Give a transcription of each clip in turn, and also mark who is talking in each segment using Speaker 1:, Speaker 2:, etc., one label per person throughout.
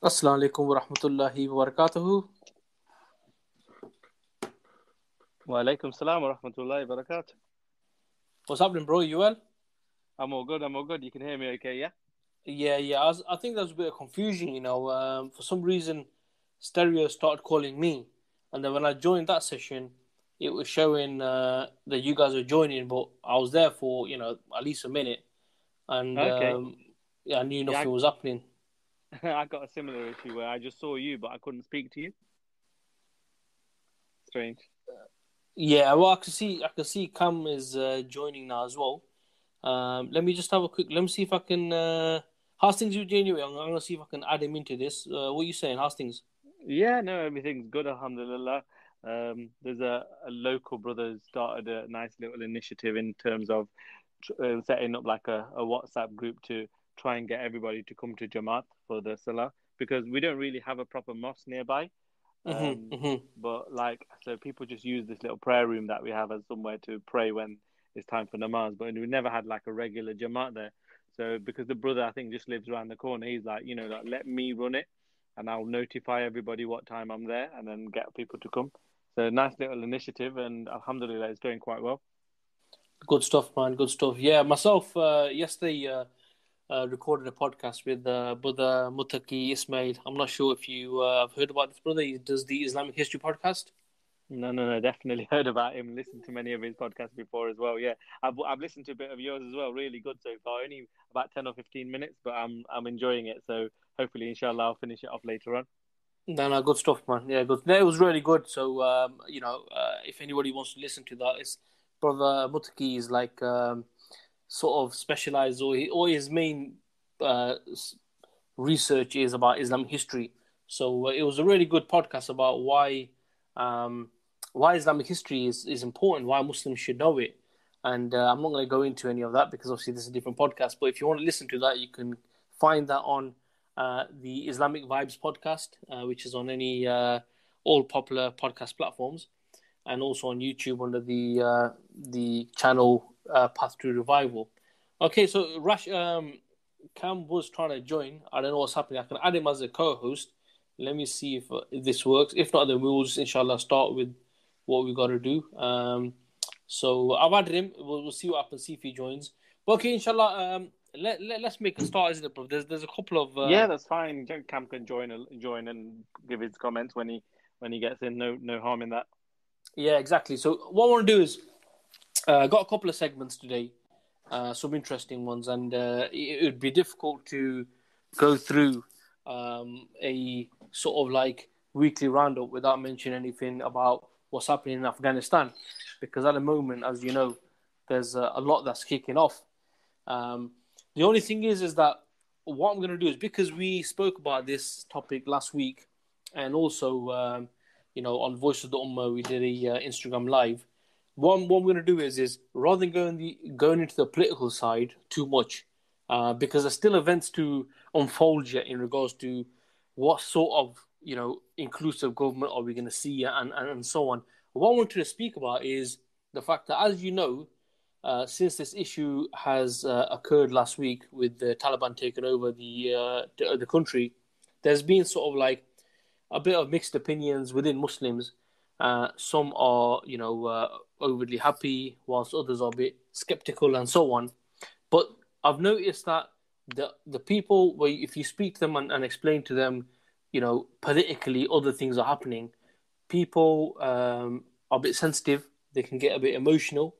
Speaker 1: Assalamu alaikum wa rahmatullahi wa barakatuhu.
Speaker 2: Wa alaikum salam wa rahmatullahi wa barakatuh.
Speaker 1: What's happening, bro? You well?
Speaker 2: I'm all good. You can hear me okay, yeah?
Speaker 1: Yeah. I think there was a bit of confusion, For some reason, Stereo started calling me. And then when I joined that session, it was showing that you guys were joining, but I was there for, at least a minute. And
Speaker 2: Okay.
Speaker 1: I knew
Speaker 2: Yeah,
Speaker 1: nothing was happening.
Speaker 2: I got a similar issue where I just saw you, but I couldn't speak to you. Strange.
Speaker 1: Yeah, well, I can see Cam is joining now as well. Let me just have a quick. Let me see if I can. How's things with you anyway? I'm gonna see if I can add him into this. What are you saying? How's things?
Speaker 2: Yeah, no, everything's good, alhamdulillah. There's a local brother who started a nice little initiative in terms of setting up like a WhatsApp group to try and get everybody to come to Jamaat for the Salah because we don't really have a proper mosque nearby.
Speaker 1: Mm-hmm. Mm-hmm.
Speaker 2: But so people just use this little prayer room that we have as somewhere to pray when it's time for namaz. But we never had like a regular Jamaat there. So because the brother, I think, just lives around the corner, he's like, let me run it and I'll notify everybody what time I'm there and then get people to come. So nice little initiative and alhamdulillah, it's going quite well.
Speaker 1: Good stuff, man. Good stuff. Yeah, myself. Yesterday, recorded a podcast with brother Mutaki Ismail. I'm not sure if you have heard about this brother. He does the Islamic history podcast.
Speaker 2: No, definitely heard about him. Listened to many of his podcasts before as well. Yeah, I've listened to a bit of yours as well. Really good so far. Only about 10 or 15 minutes, but I'm enjoying it. So hopefully, inshallah, I'll finish it off later on.
Speaker 1: No, good stuff, man. Yeah, good. No, it was really good. So, if anybody wants to listen to that, it's brother Mutaki is like sort of specialized, or his main research is about Islamic history. So it was a really good podcast about why Islamic history is important, why Muslims should know it. And I'm not going to go into any of that because obviously this is a different podcast. But if you want to listen to that, you can find that on the Islamic Vibes podcast, which is on any all popular podcast platforms, and also on YouTube under the channel Path to Revival. Okay, so Cam was trying to join. I don't know what's happening. I can add him as a co-host. Let me see if this works. If not, then we will just inshallah start with what we got to do. So I've added him. We'll see what happens. See if he joins. But okay, inshallah. Let's make a start, isn't it, bro? There's a couple of
Speaker 2: Yeah, that's fine. Cam can join and give his comments when he gets in. No harm in that.
Speaker 1: Yeah, exactly. So what I want to do is got a couple of segments today, some interesting ones, and it would be difficult to go through a sort of like weekly roundup without mentioning anything about what's happening in Afghanistan, because at the moment, as you know, there's a lot that's kicking off. The only thing is that what I'm going to do is, because we spoke about this topic last week, and also on Voice of the Ummah we did a Instagram live. What I'm going to do is rather than going into the political side too much, because there's still events to unfold yet in regards to what sort of inclusive government are we going to see, and so on. What I wanted to speak about is the fact that, as you know, since this issue has occurred last week with the Taliban taking over the country, there's been sort of like a bit of mixed opinions within Muslims. Some are, overly happy, whilst others are a bit skeptical and so on. But I've noticed that the people, where if you speak to them and explain to them, politically other things are happening, people are a bit sensitive. They can get a bit emotional,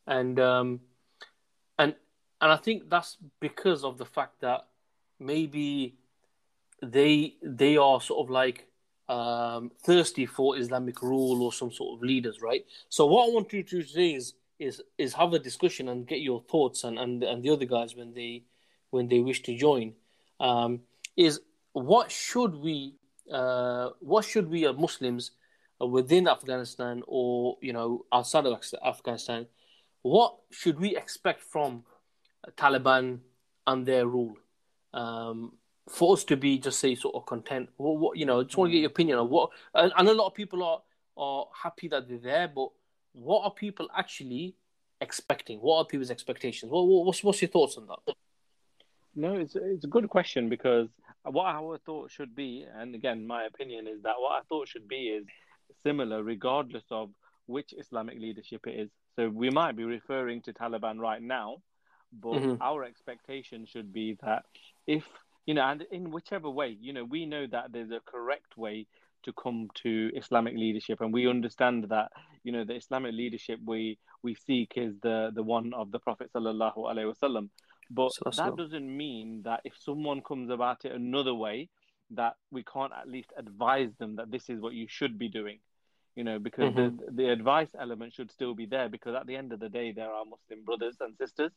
Speaker 1: and and I think that's because of the fact that maybe they are sort of like thirsty for Islamic rule or some sort of leaders, right? So what I want you to do today is have a discussion and get your thoughts, and the other guys when they wish to join, is what should we as Muslims within Afghanistan, or outside of Afghanistan, what should we expect from Taliban and their rule? For us to be, just say, sort of content. Just want to get your opinion on what. I know a lot of people are happy that they're there, but what are people actually expecting? What are people's expectations? What's your thoughts on that?
Speaker 2: No, it's a good question because what our thought should be, and again, my opinion is that what I thought should be is similar, regardless of which Islamic leadership it is. So we might be referring to Taliban right now, but
Speaker 1: Mm-hmm.
Speaker 2: our expectation should be that if, you know, and in whichever way, you know, we know that there's a correct way to come to Islamic leadership, and we understand that, you know, the Islamic leadership we seek is the one of the Prophet sallallahu alaihi wasallam. But
Speaker 1: So that's
Speaker 2: that doesn't mean that if someone comes about it another way, that we can't at least advise them that this is what you should be doing. You know, because
Speaker 1: mm-hmm.
Speaker 2: the advice element should still be there, because at the end of the day, there are Muslim brothers and sisters.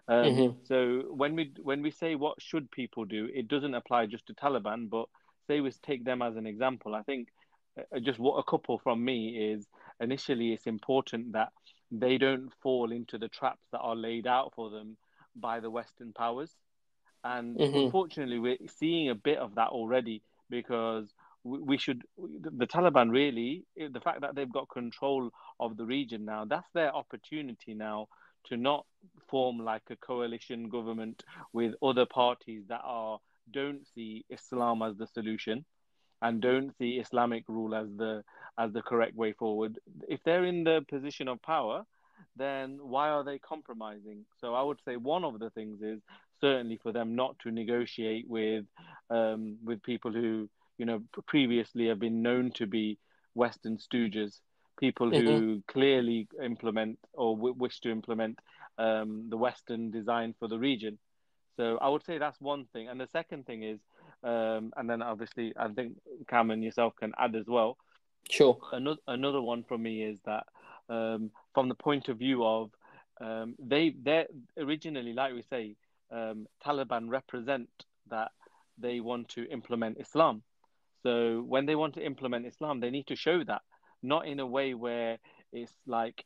Speaker 1: Mm-hmm.
Speaker 2: So when we say what should people do, it doesn't apply just to Taliban, but say we take them as an example. I think just what a couple from me is, initially it's important that they don't fall into the traps that are laid out for them by the Western powers. And
Speaker 1: Mm-hmm.
Speaker 2: unfortunately, we're seeing a bit of that already, because we should, the Taliban really, the fact that they've got control of the region now, that's their opportunity now to not form like a coalition government with other parties that are don't see Islam as the solution and don't see Islamic rule as the correct way forward. If they're in the position of power, then why are they compromising? So I would say one of the things is certainly for them not to negotiate with people who, you know, previously have been known to be Western stooges, people
Speaker 1: Mm-hmm.
Speaker 2: who clearly implement or wish to implement the Western design for the region. So I would say that's one thing. And the second thing is, and then obviously I think Cam and yourself can add as well.
Speaker 1: Sure.
Speaker 2: Another one from me is that from the point of view of they're originally, like we say, Taliban represent that they want to implement Islam. So when they want to implement Islam, they need to show that, not in a way where it's like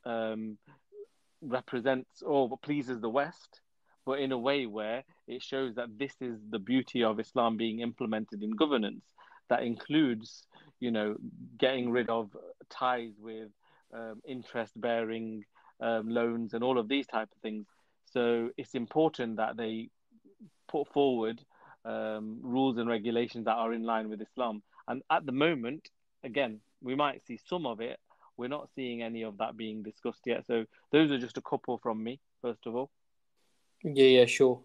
Speaker 2: represents or pleases the West, but in a way where it shows that this is the beauty of Islam being implemented in governance. That includes, you know, getting rid of ties with interest-bearing loans and all of these type of things. So it's important that they put forward rules and regulations that are in line with Islam. And at the moment, again, we might see some of it. We're not seeing any of that being discussed yet. So those are just a couple from me, first of all.
Speaker 1: Yeah, sure.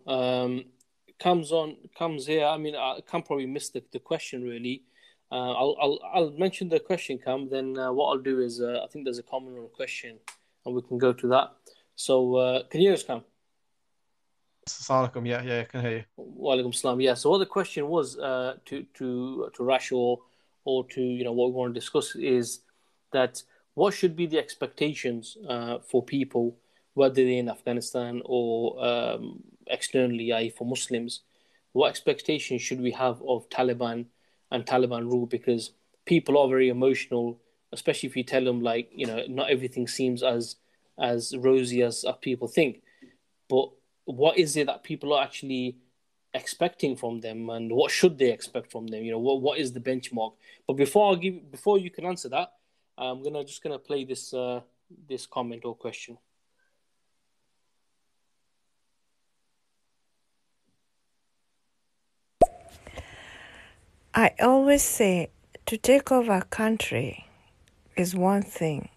Speaker 1: Comes here. I mean, I can probably miss the question really. I'll mention the question, Cam. Then what I'll do is I think there's a common on question, and we can go to that. So can you hear us, Cam?
Speaker 3: Assalamu alaikum. Yeah, I can hear you.
Speaker 1: Walaikum salam. Yeah. So what the question was to Rash or to what we want to discuss is that what should be the expectations for people, whether they're in Afghanistan or externally, i.e. for Muslims. What expectations should we have of Taliban and Taliban rule? Because people are very emotional, especially if you tell them not everything seems as rosy as people think. But what is it that people are actually expecting from them, and what should they expect from them? What is the benchmark? But before you can answer that, I'm just gonna play this this comment or question.
Speaker 4: I always say to take over a country is one thing,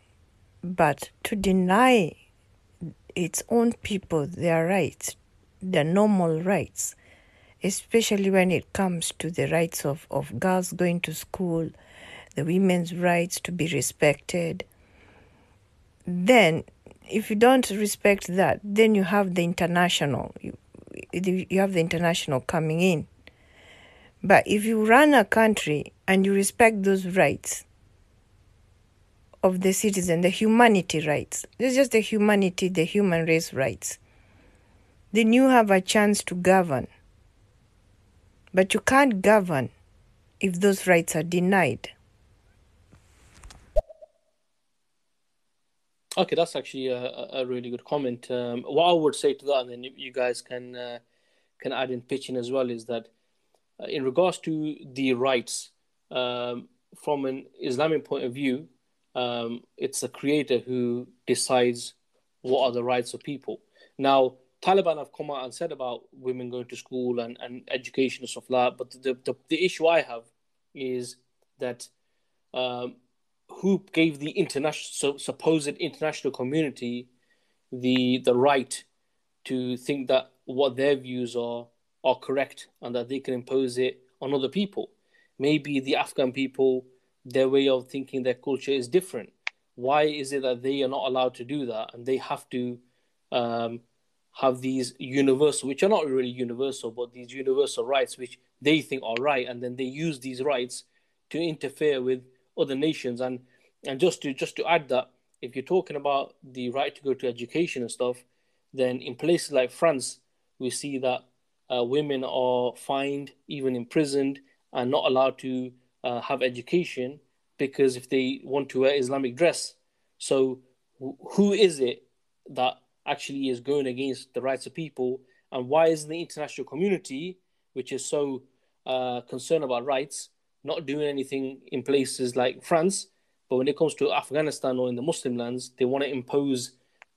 Speaker 4: but to deny its own people their rights, their normal rights, especially when it comes to the rights of girls going to school, the women's rights to be respected, then if you don't respect that, then you have the international, you have the international coming in. But if you run a country and you respect those rights of the citizen, the humanity rights, it's just the humanity, the human race rights, then you have a chance to govern. But you can't govern if those rights are denied.
Speaker 1: Okay, that's actually a really good comment. What I would say to that, and then you guys can add in pitching as well, is that in regards to the rights, from an Islamic point of view, it's the creator who decides what are the rights of people. Now, Taliban have come out and said about women going to school and education and stuff like that. But the issue I have is that who gave the supposed international community the right to think that what their views are correct and that they can impose it on other people? Maybe the Afghan people, their way of thinking, their culture is different. Why is it that they are not allowed to do that and they have to have these universal, which are not really universal, but these universal rights which they think are right, and then they use these rights to interfere with other nations? And just to add that, if you're talking about the right to go to education and stuff, then in places like France, we see that women are fined, even imprisoned, and not allowed to have education because if they want to wear Islamic dress. So who is it that actually is going against the rights of people? And why isn't the international community, which is so concerned about rights, not doing anything in places like France? But when it comes to Afghanistan or in the Muslim lands, they want to impose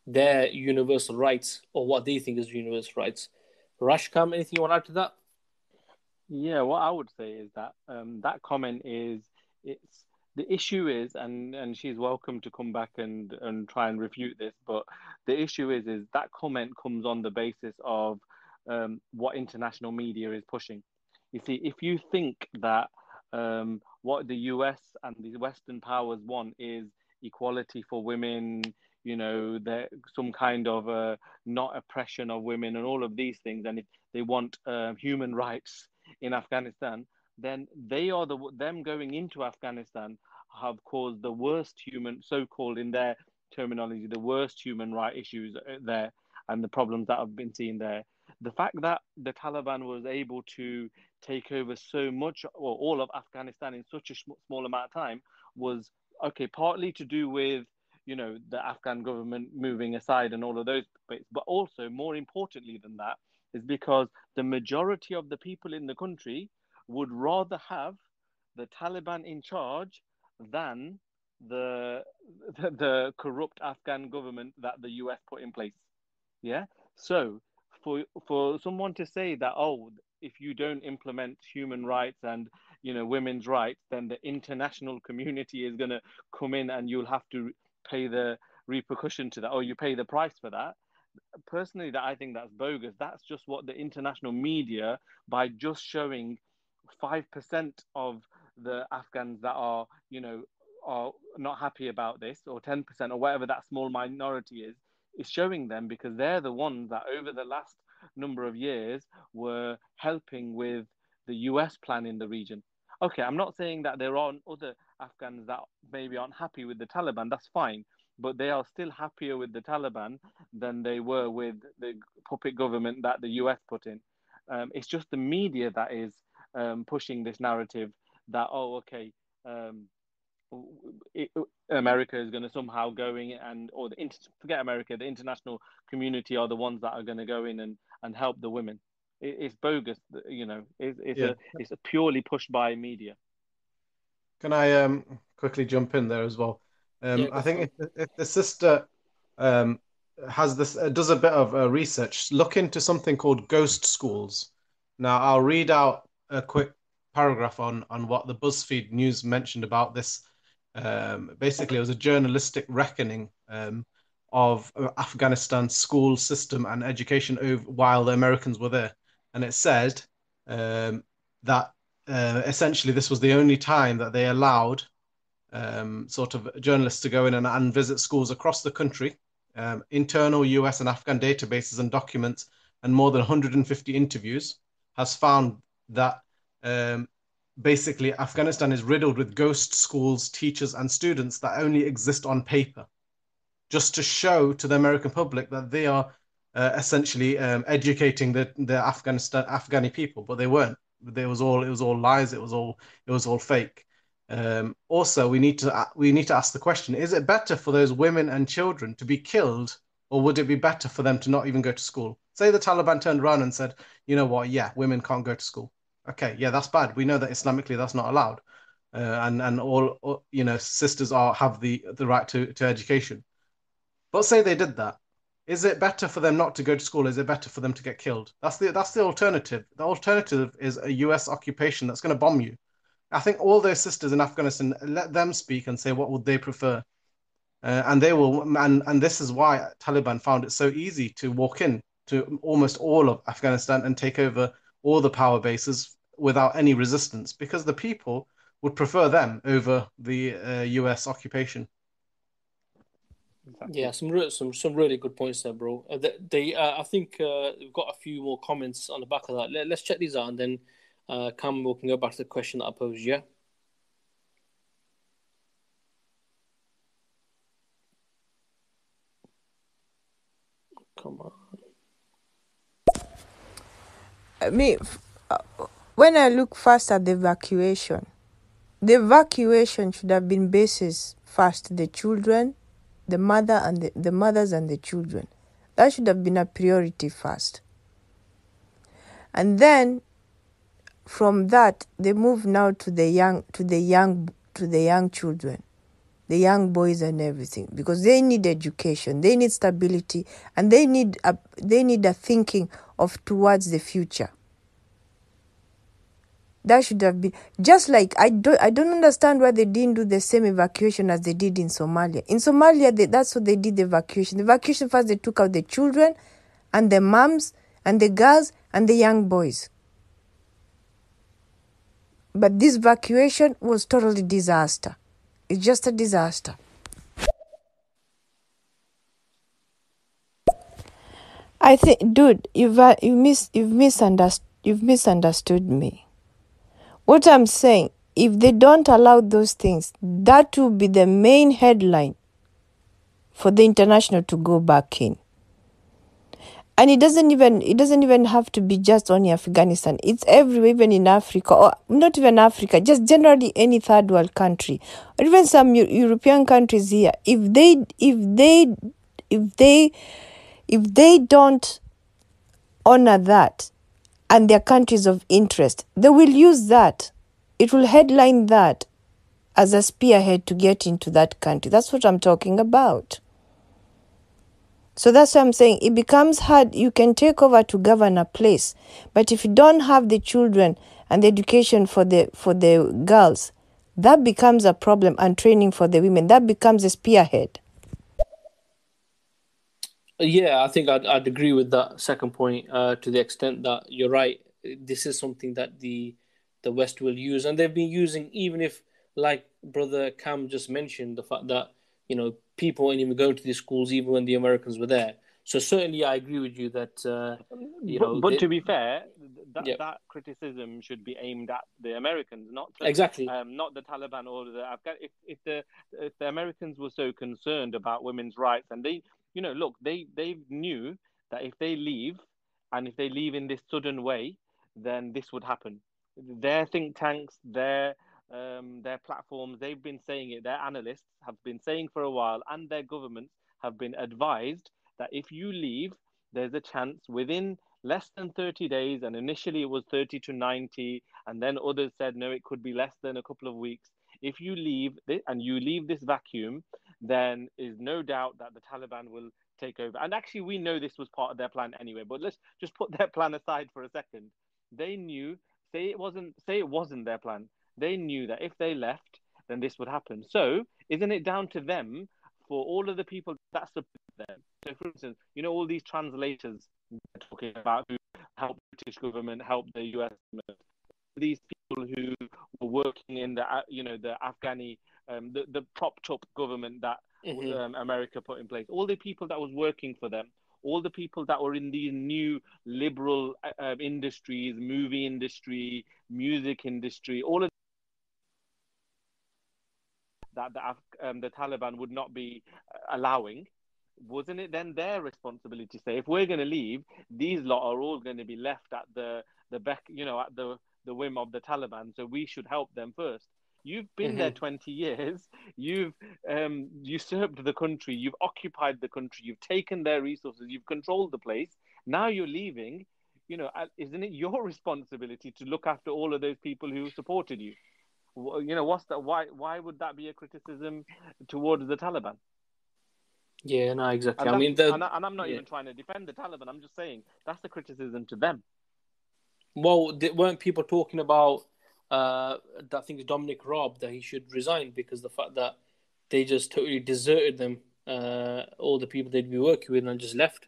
Speaker 1: their universal rights or what they think is universal rights. Rashkam, anything you want to add to that?
Speaker 2: Yeah, what I would say is that that comment is it's the issue is, and she's welcome to come back and try and refute this, but the issue is that comment comes on the basis of what international media is pushing. You see, if you think that what the US and the Western powers want is equality for women, you know, some kind of not oppression of women and all of these things, and if they want human rights in Afghanistan, then they are them going into Afghanistan have caused the worst so-called in their terminology, the worst human right issues there and the problems that have been seen there. The fact that the Taliban was able to take over so much or all of Afghanistan in such a small amount of time was, okay, partly to do with, you know, the Afghan government moving aside and all of those bits, but also more importantly than that is because the majority of the people in the country would rather have the Taliban in charge than the corrupt Afghan government that the US put in place. Yeah. So for someone to say that, oh, if you don't implement human rights and, you know, women's rights, then the international community is going to come in and you'll have to pay the repercussion to that, or you pay the price for that. Personally, that I think that's bogus. That's just what the international media, by just showing 5% of the Afghans that are, you know, are not happy about this, or 10% or whatever that small minority is showing them, because they're the ones that over the last number of years were helping with the US plan in the region. Okay, I'm not saying that there aren't other Afghans that maybe aren't happy with the Taliban. That's fine, but they are still happier with the Taliban than they were with the puppet government that the US put in. It's just the media that is pushing this narrative that, oh, okay, America is going to somehow go in or forget America, the international community are the ones that are going to go in and help the women. It's bogus, you know. It's a purely pushed by media.
Speaker 3: Can I quickly jump in there as well? I think if the sister has this does a bit of research, look into something called ghost schools. Now, I'll read out a quick paragraph on what the BuzzFeed News mentioned about this. Basically, it was a journalistic reckoning of Afghanistan's school system and education while the Americans were there, and it said that essentially this was the only time that they allowed sort of journalists to go in and visit schools across the country. Internal US and Afghan databases and documents and more than 150 interviews has found that basically Afghanistan is riddled with ghost schools, teachers and students that only exist on paper, just to show to the American public that they are essentially educating the Afghani people, but they weren't. It was all lies. It was all fake. Also, we need to ask the question: is it better for those women and children to be killed, or would it be better for them to not even go to school? Say the Taliban turned around and said, "You know what? Yeah, women can't go to school." Okay, yeah, that's bad. We know that Islamically that's not allowed, and all you know, sisters have the right to education. But say they did that, Is it better for them not to go to school? Is it better for them to get killed? That's the alternative. The alternative is a US occupation that's going to bomb you. I think all their sisters in Afghanistan, let them speak and say what would they prefer. And they will, and this is why Taliban found it so easy to walk in to almost all of Afghanistan and take over all the power bases without any resistance, because the people would prefer them over the US occupation.
Speaker 2: Exactly.
Speaker 1: Yeah, some really good points there, bro. I think we've got a few more comments on the back of that. Let's check these out, and then Cam, we can go back to the question that I posed. Yeah. Come on.
Speaker 4: I mean, when I look first at the evacuation should have been basis first, the children, the mothers and the children. That should have been a priority first. And then from that they move now to the young children, the young boys and everything, because they need education, they need stability, and they need a thinking of towards the future. That should have been just like I don't understand why they didn't do the same evacuation as they did in Somalia. In Somalia, that's what they did the evacuation. The evacuation first, they took out the children and the moms and the girls and the young boys. But this evacuation was totally disaster. It's just a disaster. I think, dude, you've misunderstood me. What I'm saying, if they don't allow those things, that will be the main headline for the international to go back in. And it doesn't even have to be just only Afghanistan. It's everywhere, even in Africa, or not even Africa, just generally any third world country, or even some European countries here. If they don't honor that and their countries of interest, they will use that. It will headline that as a spearhead to get into that country. That's what I'm talking about. So that's why I'm saying it becomes hard. You can take over to govern a place, but if you don't have the children and the education for the girls, that becomes a problem, and training for the women, that becomes a spearhead.
Speaker 1: Yeah, I think I'd agree with that second point to the extent that you're right. This is something that the West will use, and they've been using, even if, like Brother Cam just mentioned, the fact that people weren't even going to these schools even when the Americans were there. So certainly, I agree with you that
Speaker 2: But to be fair, that criticism should be aimed at the Americans, not the Taliban or the Afghan. If the Americans were so concerned about women's rights, and they knew that if they leave, and if they leave in this sudden way, then this would happen. Their think tanks, their platforms, they've been saying it. Their analysts have been saying for a while, and their governments have been advised that if you leave, there's a chance within less than 30 days, and initially it was 30 to 90, and then others said, no, it could be less than a couple of weeks. If you leave and you leave this vacuum, then is no doubt that the Taliban will take over. And actually, we know this was part of their plan anyway, but let's just put their plan aside for a second. They knew, say it wasn't their plan. They knew that if they left, then this would happen. So isn't it down to them, for all of the people that support them? So for instance, all these translators talking about who help the British government, help the US government, these people who were working in the Afghani, the propped up government that America put in place, all the people that was working for them, all the people that were in these new liberal industries, movie industry, music industry, all of that the Taliban would not be allowing. Wasn't it then their responsibility to say, if we're going to leave, these lot are all going to be left at the back, at the whim of the Taliban, so we should help them first. You've been there 20 years. You've usurped the country. You've occupied the country. You've taken their resources. You've controlled the place. Now you're leaving. Isn't it your responsibility to look after all of those people who supported you? What's that? Why would that be a criticism towards the Taliban?
Speaker 1: Yeah, no, exactly.
Speaker 2: And
Speaker 1: I
Speaker 2: that's
Speaker 1: mean, the
Speaker 2: and I'm not
Speaker 1: yeah.
Speaker 2: even trying to defend the Taliban. I'm just saying that's the criticism to them.
Speaker 1: Well, weren't people talking about I think it's Dominic Raab that he should resign because the fact that they just totally deserted them, all the people they'd be working with, and just left.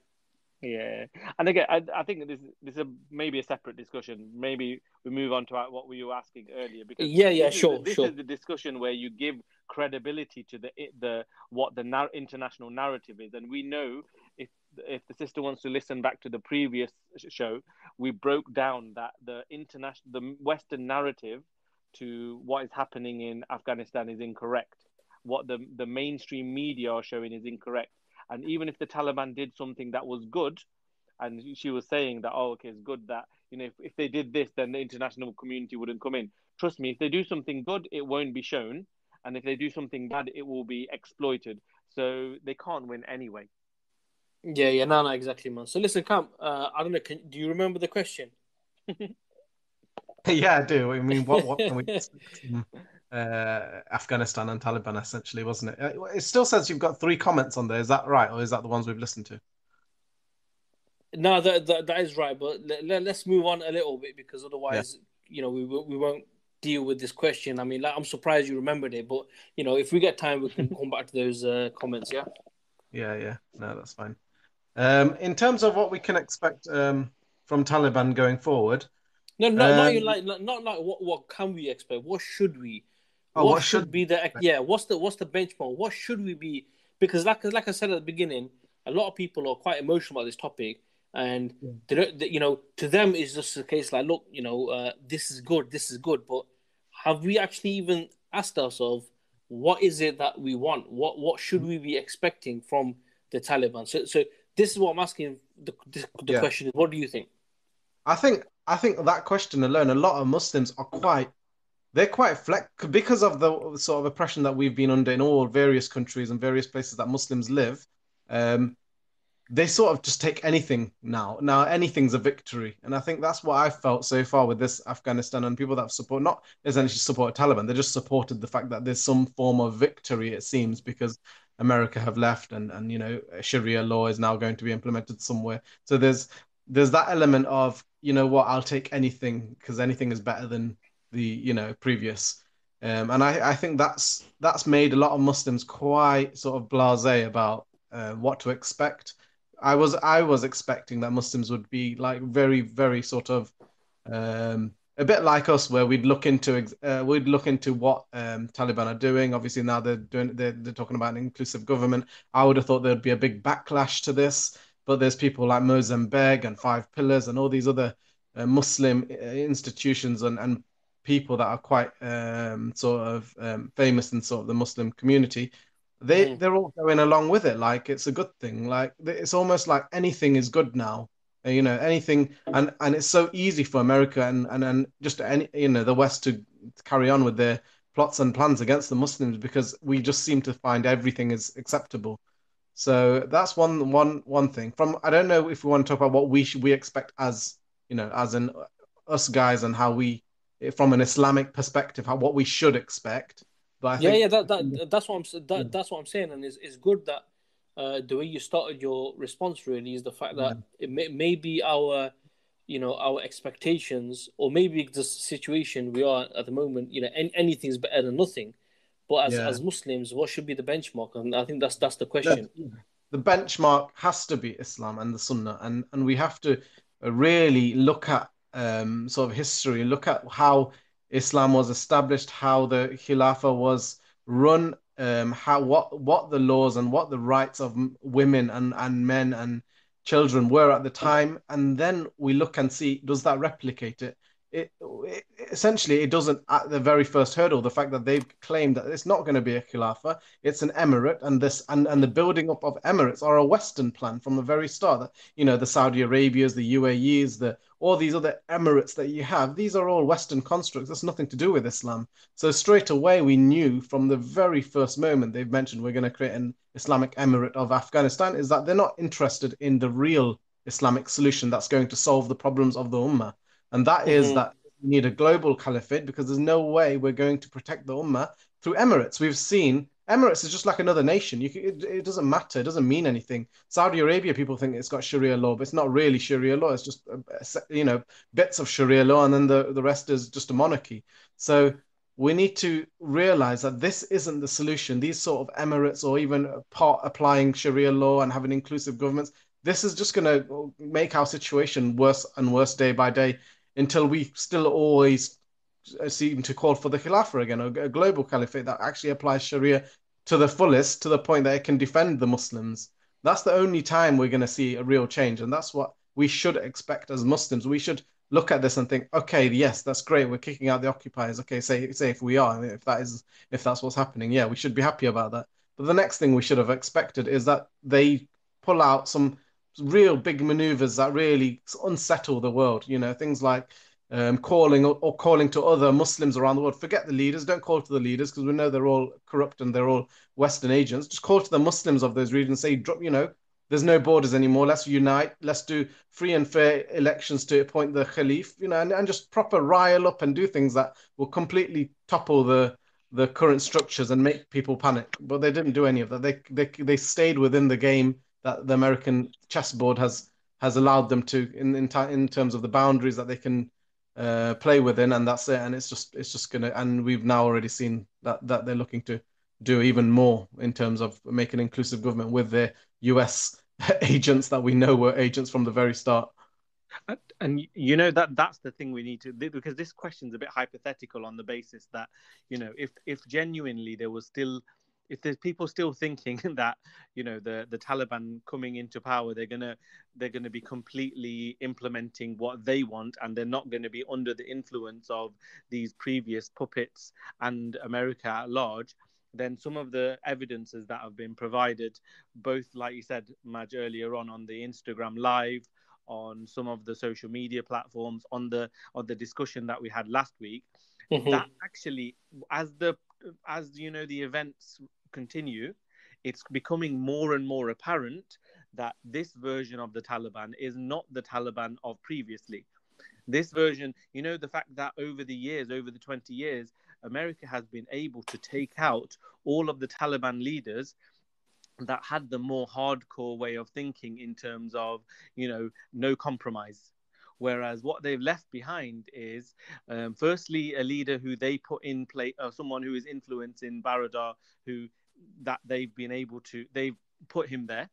Speaker 2: Yeah, and again, I think this is maybe a separate discussion. Maybe we move on to what we were asking earlier, because
Speaker 1: Yeah, sure,
Speaker 2: this
Speaker 1: sure.
Speaker 2: is the discussion where you give credibility to the what the international narrative is, and we know if the sister wants to listen back to the previous show, we broke down that the Western narrative to what is happening in Afghanistan is incorrect. What the mainstream media are showing is incorrect. And even if the Taliban did something that was good, and she was saying that, oh, okay, it's good that, if they did this, then the international community wouldn't come in. Trust me, if they do something good, it won't be shown. And if they do something bad, it will be exploited. So they can't win anyway.
Speaker 1: Yeah, no, exactly, man. So listen, Cam, I don't know, do you remember the question?
Speaker 3: Yeah, I do. I mean, what can we expect from Afghanistan and Taliban, essentially, wasn't it? It still says you've got 3 comments on there. Is that right, or is that the ones we've listened to?
Speaker 1: No, that is right, but let's move on a little bit because
Speaker 3: Yeah.
Speaker 1: otherwise, we won't deal with this question. I mean, like, I'm surprised you remembered it, but if we get time, we can come back to those comments. Yeah.
Speaker 3: Yeah. No, that's fine. In terms of what we can expect from Taliban going forward,
Speaker 1: No, not even
Speaker 3: um,
Speaker 1: like not like what can we expect? What should we?
Speaker 3: oh,
Speaker 1: What
Speaker 3: what should
Speaker 1: should
Speaker 3: we
Speaker 1: be the
Speaker 3: expect?
Speaker 1: yeah? What's the benchmark? What should we be? Because like I said at the beginning, a lot of people are quite emotional about this topic, and
Speaker 3: Yeah.
Speaker 1: they don't. To them it's just a case like, look, this is good, but have we actually even asked ourselves what is it that we want? What should we be expecting from the Taliban? So this is what I'm asking. The
Speaker 3: Yeah.
Speaker 1: question is, what do you think?
Speaker 3: I think that question alone, a lot of Muslims are they're quite flex because of the sort of oppression that we've been under in all various countries and various places that Muslims live. Um, they sort of just take anything now. Now anything's a victory, and I think that's what I've felt so far with this Afghanistan and people that support not essentially support Taliban. They just supported the fact that there's some form of victory. It seems because America have left, and Sharia law is now going to be implemented somewhere. So there's that element of what, I'll take anything because anything is better than the previous. And I think that's made a lot of Muslims quite sort of blasé about what to expect. I was expecting that Muslims would be like very, very sort of a bit like us, where we'd look into what Taliban are doing. Obviously, now they're talking about an inclusive government. I would have thought there'd be a big backlash to this, but there's people like Mozambique and Five Pillars and all these other Muslim institutions and people that are quite sort of famous in sort of the Muslim community. they
Speaker 1: Mm-hmm.
Speaker 3: they're all going along with it, like it's a good thing. Like it's almost like anything is good now. Anything, and it's so easy for America and just any the West to carry on with their plots and plans against the Muslims because we just seem to find everything is acceptable. So that's one thing. From I don't know if we want to talk about what we expect as as in us guys and how we from an Islamic perspective how what we should expect. But I
Speaker 1: Yeah,
Speaker 3: think
Speaker 1: that's what
Speaker 3: yeah,
Speaker 1: that's what I'm saying, and it's good that the way you started your response really is the fact
Speaker 3: yeah,
Speaker 1: that it may be our our expectations, or maybe the situation we are at the moment. Anything's better than nothing, but as
Speaker 3: yeah.
Speaker 1: Muslims, what should be the benchmark? And I think that's the
Speaker 3: The,
Speaker 1: question.
Speaker 3: the benchmark has to be Islam and the Sunnah, and we have to really look at sort of history, look at how Islam was established, how the Khilafah was run, how what the laws and what the rights of women and men and children were at the time, and then we look and see does that replicate it. It essentially it doesn't at the very first hurdle. The fact that they've claimed that it's not going to be a Khilafah, it's an emirate, and this and the building up of emirates are a Western plan from the very start. That the Saudi Arabias, the UAEs, the all these other emirates that you have, these are all Western constructs. That's nothing to do with Islam. So straight away, we knew from the very first moment they've mentioned we're going to create an Islamic emirate of Afghanistan is that they're not interested in the real Islamic solution that's going to solve the problems of the ummah, and that is
Speaker 1: Hmm.
Speaker 3: that we need a global caliphate because there's no way we're going to protect the ummah through emirates. We've seen Emirates is just like another nation. It doesn't matter. It doesn't mean anything. Saudi Arabia, people think it's got Sharia law, but it's not really Sharia law. It's just, bits of Sharia law, and then the rest is just a monarchy. So we need to realize that this isn't the solution. These sort of Emirates or even part applying Sharia law and having inclusive governments, this is just going to make our situation worse and worse day by day until we still always seem to call for the Khilafah again, a global caliphate that actually applies Sharia to the fullest, to the point that it can defend the Muslims. That's the only time we're going to see a real change. And that's what we should expect as Muslims. We should look at this and think, okay, yes, that's great. We're kicking out the occupiers. Okay, say if we are, if that's what's happening, yeah, we should be happy about that. But the next thing we should have expected is that they pull out some real big maneuvers that really unsettle the world. Things like calling to other Muslims around the world. Forget the leaders. Don't call to the leaders because we know they're all corrupt and they're all Western agents. Just call to the Muslims of those regions. Say, there's no borders anymore. Let's unite. Let's do free and fair elections to appoint the Khalif. And just proper rile up and do things that will completely topple the current structures and make people panic. But they didn't do any of that. They stayed within the game that the American chessboard has allowed them to in terms of the boundaries that they can play within, and that's it. And it's just gonna. And we've now already seen that they're looking to do even more in terms of make an inclusive government with their US agents that we know were agents from the very start.
Speaker 2: And that's the thing we need to, because this question's a bit hypothetical on the basis that if genuinely there was still, if there's people still thinking that the Taliban coming into power, they're gonna be completely implementing what they want, and they're not going to be under the influence of these previous puppets and America at large, then some of the evidences that have been provided, both like you said, Maj, earlier on the Instagram live, on some of the social media platforms, on the discussion that we had last week, that actually, as the events continue, it's becoming more and more apparent that this version of the Taliban is not the Taliban of previously. This version, the fact that over the 20 years, America has been able to take out all of the Taliban leaders that had the more hardcore way of thinking in terms of, no compromise. Whereas what they've left behind is, firstly, a leader who they put in place, someone who is influenced in Baradar, they've put him there.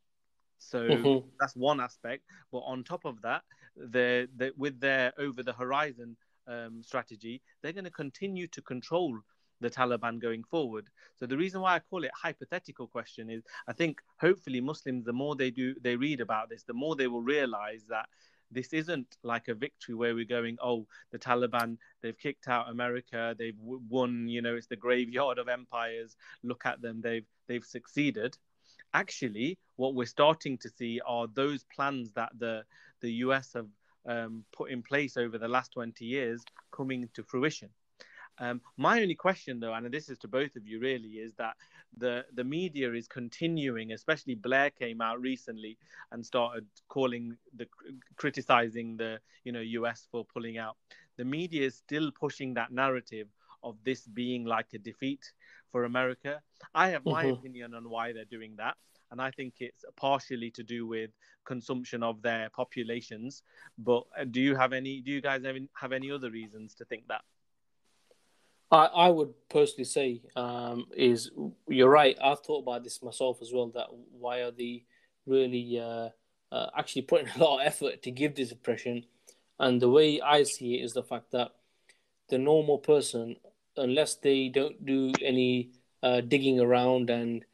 Speaker 2: So that's one aspect. But on top of that, with their over the horizon strategy, they're going to continue to control the Taliban going forward. So the reason why I call it hypothetical question is, I think hopefully Muslims, the more they read about this, the more they will realize that this isn't like a victory where we're going, oh, the Taliban, they've kicked out America, they've won, it's the graveyard of empires, look at them, they've succeeded. Actually, what we're starting to see are those plans that the US have put in place over the last 20 years coming to fruition. My only question, though, and this is to both of you really, is that the media is continuing, especially Blair came out recently and started criticizing the US for pulling out. The media is still pushing that narrative of this being like a defeat for America. I have my opinion on why they're doing that, and I think it's partially to do with consumption of their populations. But do you guys have any other reasons to think that?
Speaker 1: I would personally say is you're right. I've thought about this myself as well. That why are they really actually putting a lot of effort to give this impression? And the way I see it is the fact that the normal person, unless they don't do any digging around and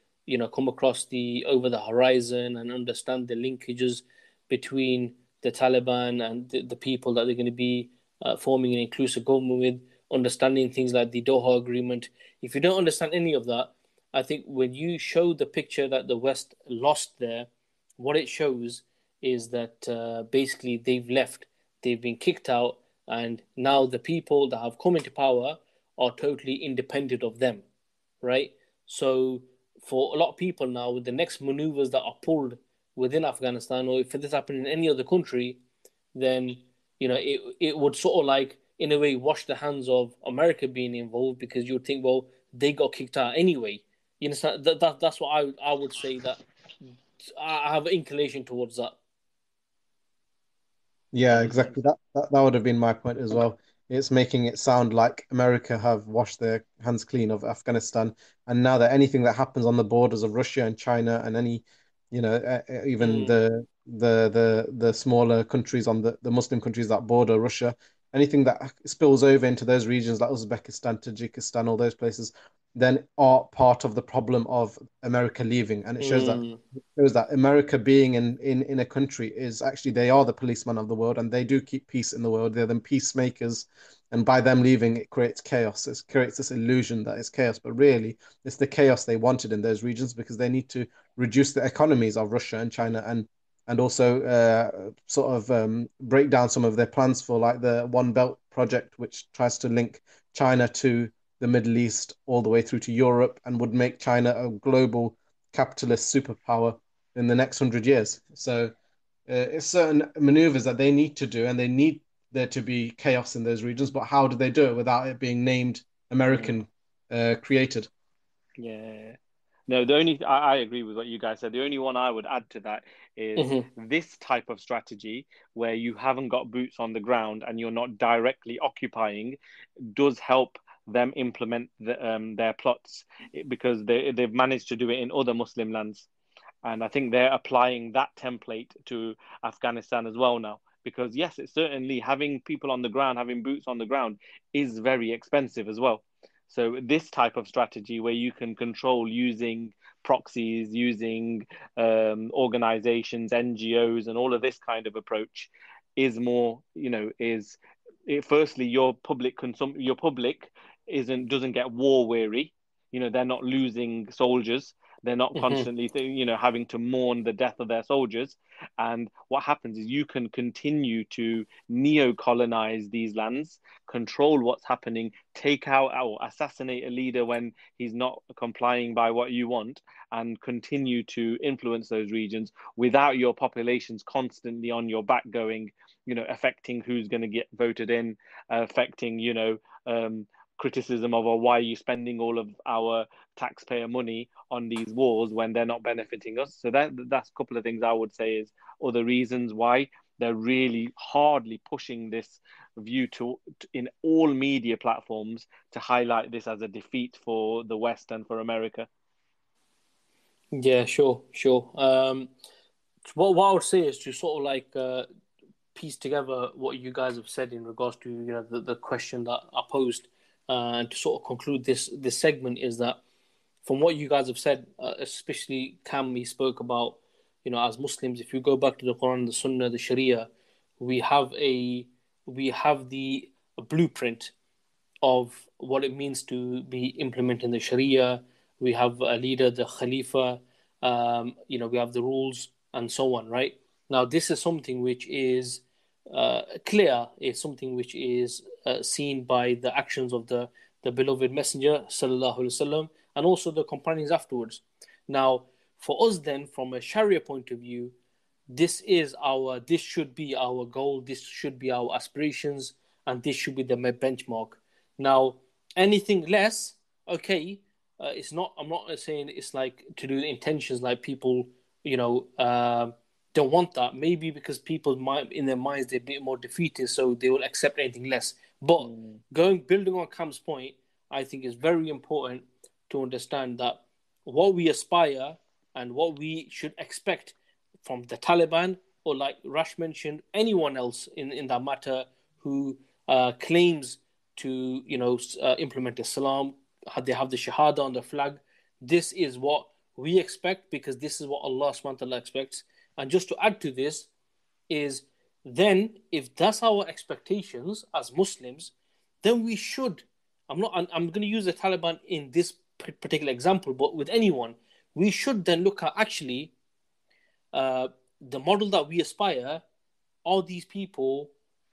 Speaker 1: come across the over the horizon and understand the linkages between the Taliban and the people that they're going to be forming an inclusive government with, understanding things like the Doha Agreement. If you don't understand any of that, I think when you show the picture that the West lost there, what it shows is that basically they've left, they've been kicked out, and now the people that have come into power are totally independent of them, right? So for a lot of people now, with the next maneuvers that are pulled within Afghanistan, or if this happened in any other country, then it would sort of like, in a way, wash the hands of America being involved, because you would think, well, they got kicked out anyway. You understand? That's what I would say, that I have an inclination towards that.
Speaker 3: Yeah,
Speaker 2: That makes sense.
Speaker 3: exactly. That would have been my point as well. It's making it sound like America have washed their hands clean of Afghanistan, and now that anything that happens on the borders of Russia and China and any, even
Speaker 1: Mm.
Speaker 3: the smaller countries on the Muslim countries that border Russia, anything that spills over into those regions like Uzbekistan, Tajikistan, all those places, then are part of the problem of America leaving, and it
Speaker 1: Mm.
Speaker 3: shows that America being in a country is actually they are the policeman of the world and they do keep peace in the world. They're the peacemakers. And by them leaving, it creates chaos. It creates this illusion that it's chaos, but really, it's the chaos they wanted in those regions because they need to reduce the economies of Russia and China and also sort of break down some of their plans for like the One Belt project, which tries to link China to the Middle East all the way through to Europe and would make China a global capitalist superpower in the next 100 years. So it's certain maneuvers that they need to do, and they need there to be chaos in those regions. But how do they do it without it being named
Speaker 2: Mm.
Speaker 3: American created?
Speaker 2: Yeah. No, the only I agree with what you guys said. The only one I would add to that is
Speaker 1: Mm-hmm.
Speaker 2: this type of strategy where you haven't got boots on the ground and you're not directly occupying does help them implement their plots because they've managed to do it in other Muslim lands. And I think they're applying that template to Afghanistan as well now. Because yes, it's certainly having people on the ground, having boots on the ground is very expensive as well. So this type of strategy where you can control using proxies, using organizations, NGOs, and all of this kind of approach is more, is it, firstly your public doesn't get war weary. They're not losing soldiers. They're not
Speaker 1: Mm-hmm.
Speaker 2: constantly, having to mourn the death of their soldiers. And what happens is you can continue to neo-colonize these lands, control what's happening, take out or assassinate a leader when he's not complying by what you want, and continue to influence those regions without your populations constantly on your back going, affecting who's going to get voted in, affecting, criticism of, why are you spending all of our taxpayer money on these wars when they're not benefiting us. So that's a couple of things I would say is other reasons why they're really hardly pushing this view to in all media platforms to highlight this as a defeat for the West and for America.
Speaker 1: Yeah, sure. What I would say is to sort of like piece together what you guys have said in regards to the question that I posed, and to sort of conclude this segment is that from what you guys have said, especially Cam, he spoke about as Muslims, if you go back to the Quran, the Sunnah, the Sharia, we have the blueprint of what it means to be implementing the Sharia. We have a leader, the Khalifa. We have the rules and so on. Right now, this is something which is clear. It's something which is seen by the actions of the beloved Messenger sallallahu alaihi wasallam and also the companions afterwards. Now, for us, then, from a Sharia point of view, this should be our goal. This should be our aspirations, and this should be the benchmark. Now, anything less, okay, it's not. I'm not saying it's like to do the intentions. Like people, don't want that. Maybe because people in their minds they're a bit more defeated, so they will accept anything less. But building on Cam's point, I think is very important to understand that what we aspire and what we should expect from the Taliban, or like Rash mentioned, anyone else in that matter who claims to implement Islam, they have the Shahada on the flag. This is what we expect because this is what Allah SWT expects. And just to add to this is then if that's our expectations as Muslims, then we should. I'm going to use the Taliban in this particular example, but with anyone, we should then look at actually the model that we aspire. Are these people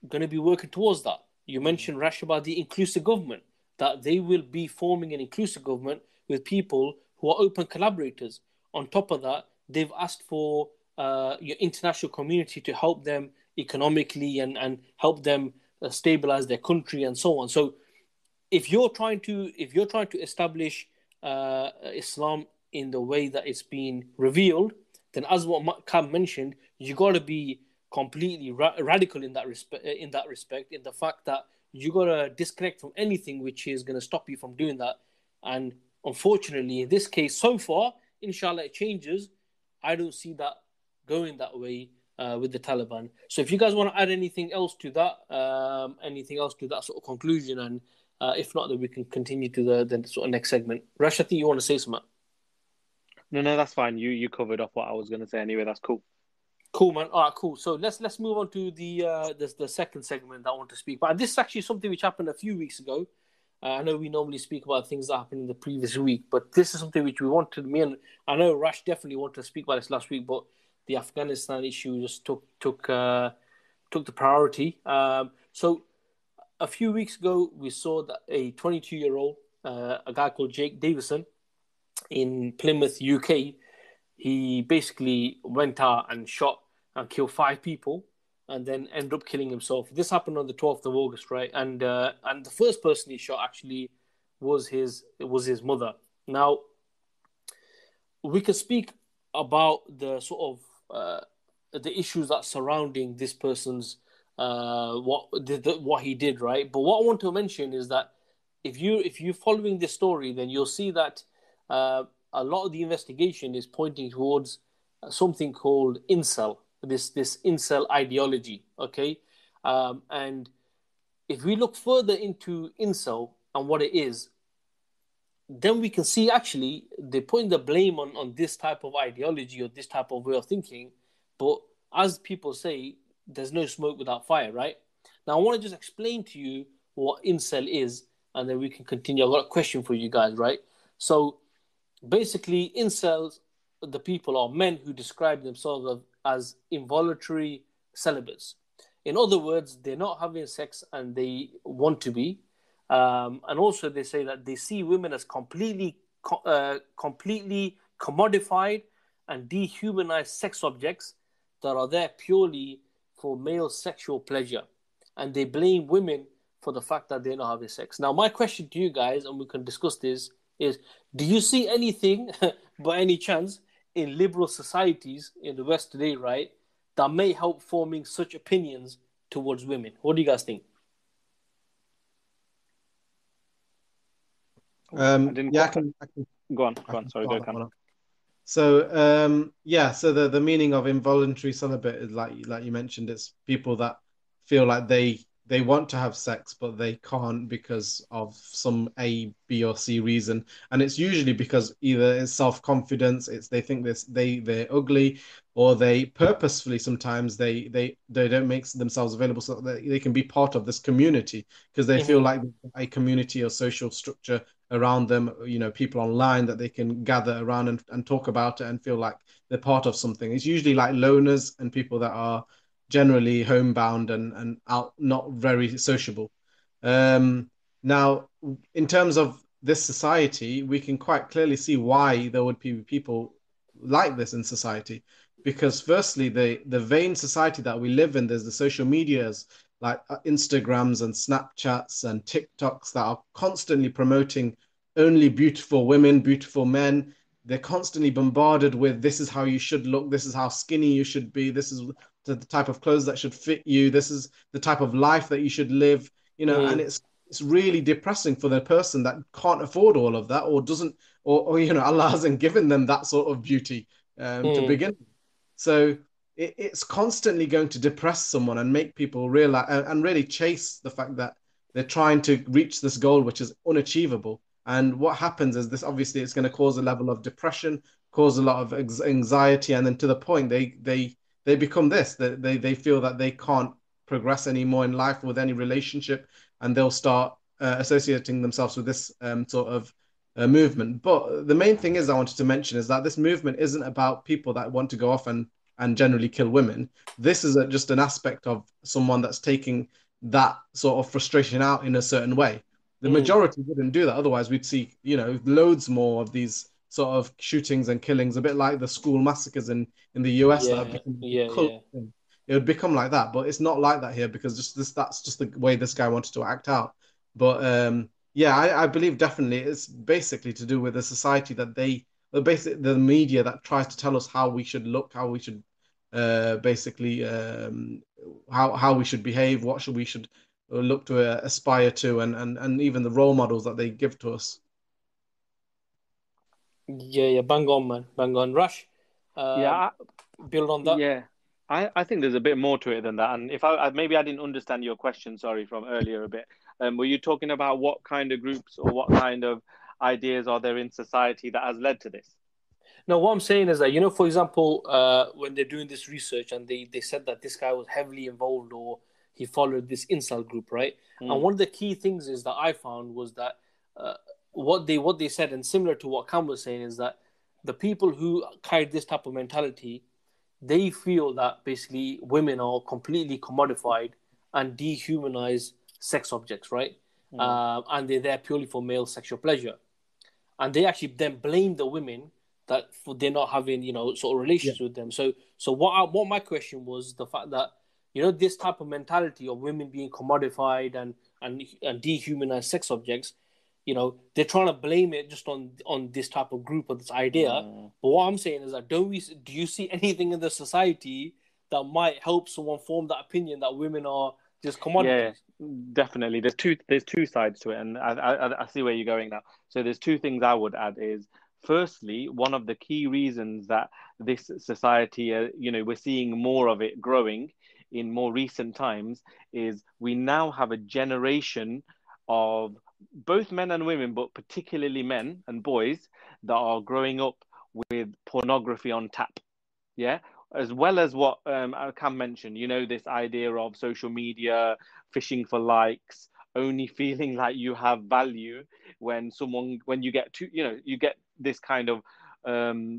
Speaker 1: going to be working towards that? You mentioned, Rash, about the inclusive government, that they will be forming an inclusive government with people who are open collaborators. On top of that, they've asked for your international community to help them economically and help them stabilize their country and so on. So if you're trying to establish Islam in the way that it's been revealed, then as what Cam mentioned, you got to be completely radical in that respect. In the fact that you got to disconnect from anything which is going to stop you from doing that. And unfortunately, in this case, so far, inshallah, it changes. I don't see that going that way with the Taliban. So if you guys want to add anything else to that sort of conclusion, and if not, then we can continue to the sort of next segment. Rash, I think you want to say something.
Speaker 2: No, that's fine. You covered off what I was going to say anyway. That's cool.
Speaker 1: Cool, man. All right, cool. So let's move on to the second segment that I want to speak about. This is actually something which happened a few weeks ago. I know we normally speak about things that happened in the previous week, but this is something which I know Rash definitely wanted to speak about this last week, but the Afghanistan issue just took the priority. So a few weeks ago, we saw that a 22-year-old, a guy called Jake Davison in Plymouth, UK, he basically went out and shot and killed 5 people, and then ended up killing himself. This happened on the 12th of August, right? And the first person he shot actually was his mother. Now, we can speak about the sort of the issues that surrounding this person's what he did, right? But what I want to mention is that if you're following this story, then you'll see that a lot of the investigation is pointing towards something called incel. This incel ideology, okay? And if we look further into incel and what it is, then we can see actually they're putting the blame on this type of ideology or this type of way of thinking. But as people say, there's no smoke without fire, right? Now, I want to just explain to you what incel is, and then we can continue. I've got a question for you guys, right? So basically, incels, the people are men who describe themselves as involuntary celibates. In other words, they're not having sex and they want to be. And also they say that they see women as completely commodified and dehumanized sex objects that are there purely for male sexual pleasure. And they blame women for the fact that they're not having sex. Now, my question to you guys, and we can discuss this, is do you see anything, by any chance, in liberal societies in the West today, right, that may help forming such opinions towards women? What do you guys think?
Speaker 3: I can
Speaker 2: go on. Sorry, go on.
Speaker 3: So so the meaning of involuntary celibate is like you mentioned, it's people that feel like they want to have sex but they can't because of some A, B, or C reason, and it's usually because either it's self-confidence, it's they think they're ugly, or they purposefully sometimes they don't make themselves available so that they can be part of this community because they feel like a community or social structure around them, people online that they can gather around and talk about it and feel like they're part of something. It's usually like loners and people that are generally homebound and out, not very sociable. Now, in terms of this society, we can quite clearly see why there would be people like this in society. Because firstly, the vain society that we live in, there's the social medias like Instagrams and Snapchats and TikToks that are constantly promoting only beautiful women, beautiful men. They're constantly bombarded with, this is how you should look, this is how skinny you should be, this is the type of clothes that should fit you, this is the type of life that you should live, and it's really depressing for the person that can't afford all of that or doesn't, or Allah hasn't given them that sort of beauty to begin with. So it's constantly going to depress someone and make people realize and really chase the fact that they're trying to reach this goal, which is unachievable. And what happens is this, obviously, it's going to cause a level of depression, cause a lot of anxiety, and then to the point they become this. They feel that they can't progress anymore in life with any relationship, and they'll start associating themselves with this sort of movement. But the main thing I wanted to mention is that this movement isn't about people that want to go off and generally kill women. This is just an aspect of someone that's taking that sort of frustration out in a certain way. The majority wouldn't do that. Otherwise, we'd see, loads more of these sort of shootings and killings, a bit like the school massacres in the US that have become cult thing. It would become like that, but it's not like that here because that's just the way this guy wanted to act out. But Yeah, I believe definitely it's basically to do with the society that the media that tries to tell us how we should look, how we should basically how we should behave, what should we should look to aspire to, and even the role models that they give to us.
Speaker 1: Yeah, yeah, bang on, man, bang on. Rush,
Speaker 2: Yeah,
Speaker 1: um, build on that.
Speaker 2: yeah. I think there's a bit more to it than that. And if maybe I didn't understand your question, sorry, from earlier a bit. Were you talking about what kind of groups or what kind of ideas are there in society that has led to this?
Speaker 1: No, what I'm saying is that, for example, when they're doing this research and they said that this guy was heavily involved or he followed this incel group, right? And
Speaker 2: Mm,
Speaker 1: one of the key things is that I found was that uh, what they said, and similar to what Cam was saying, is that the people who carried this type of mentality, they feel that basically women are completely commodified and dehumanize sex objects, right?
Speaker 2: mm,
Speaker 1: And they're there purely for male sexual pleasure, and they actually then blame the women that for they're not having sort of
Speaker 3: Yeah,
Speaker 1: relations with them. So what my question was the fact that this type of mentality of women being commodified and dehumanized sex objects, they're trying to blame it just on this type of group or this idea.
Speaker 2: mm.
Speaker 1: But what I'm saying is that do you see anything in the society that might help someone form that opinion that women are just
Speaker 2: Yeah,
Speaker 1: commodities?
Speaker 2: definitely. There's two sides to it, and I see where you're going now. So there's two things I would add is firstly, one of the key reasons that this society, we're seeing more of it growing in more recent times is we now have a generation of both men and women, but particularly men and boys that are growing up with pornography on tap. Yeah, as well as what Cam mentioned, this idea of social media, fishing for likes, only feeling like you have value when you get to, you get this kind of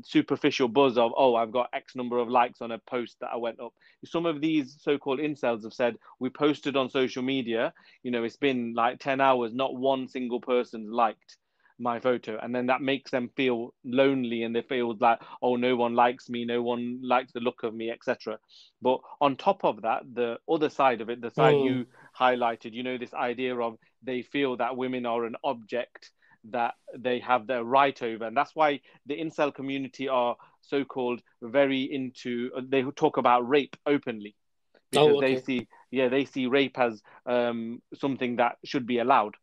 Speaker 2: superficial buzz of, oh, I've got X number of likes on a post that I went up. Some of these so-called incels have said, we posted on social media, it's been like 10 hours, not one single person's liked my photo, and then that makes them feel lonely and they feel like, oh, no one likes me, no one likes the look of me, etc. But on top of that, the other side of it, the side
Speaker 1: Mm.
Speaker 2: you highlighted, this idea of they feel that women are an object that they have their right over, and that's why the incel community are so-called very into, they talk about rape openly because
Speaker 1: Oh,
Speaker 2: they
Speaker 1: okay.
Speaker 2: see, yeah, they see rape as something that should be allowed.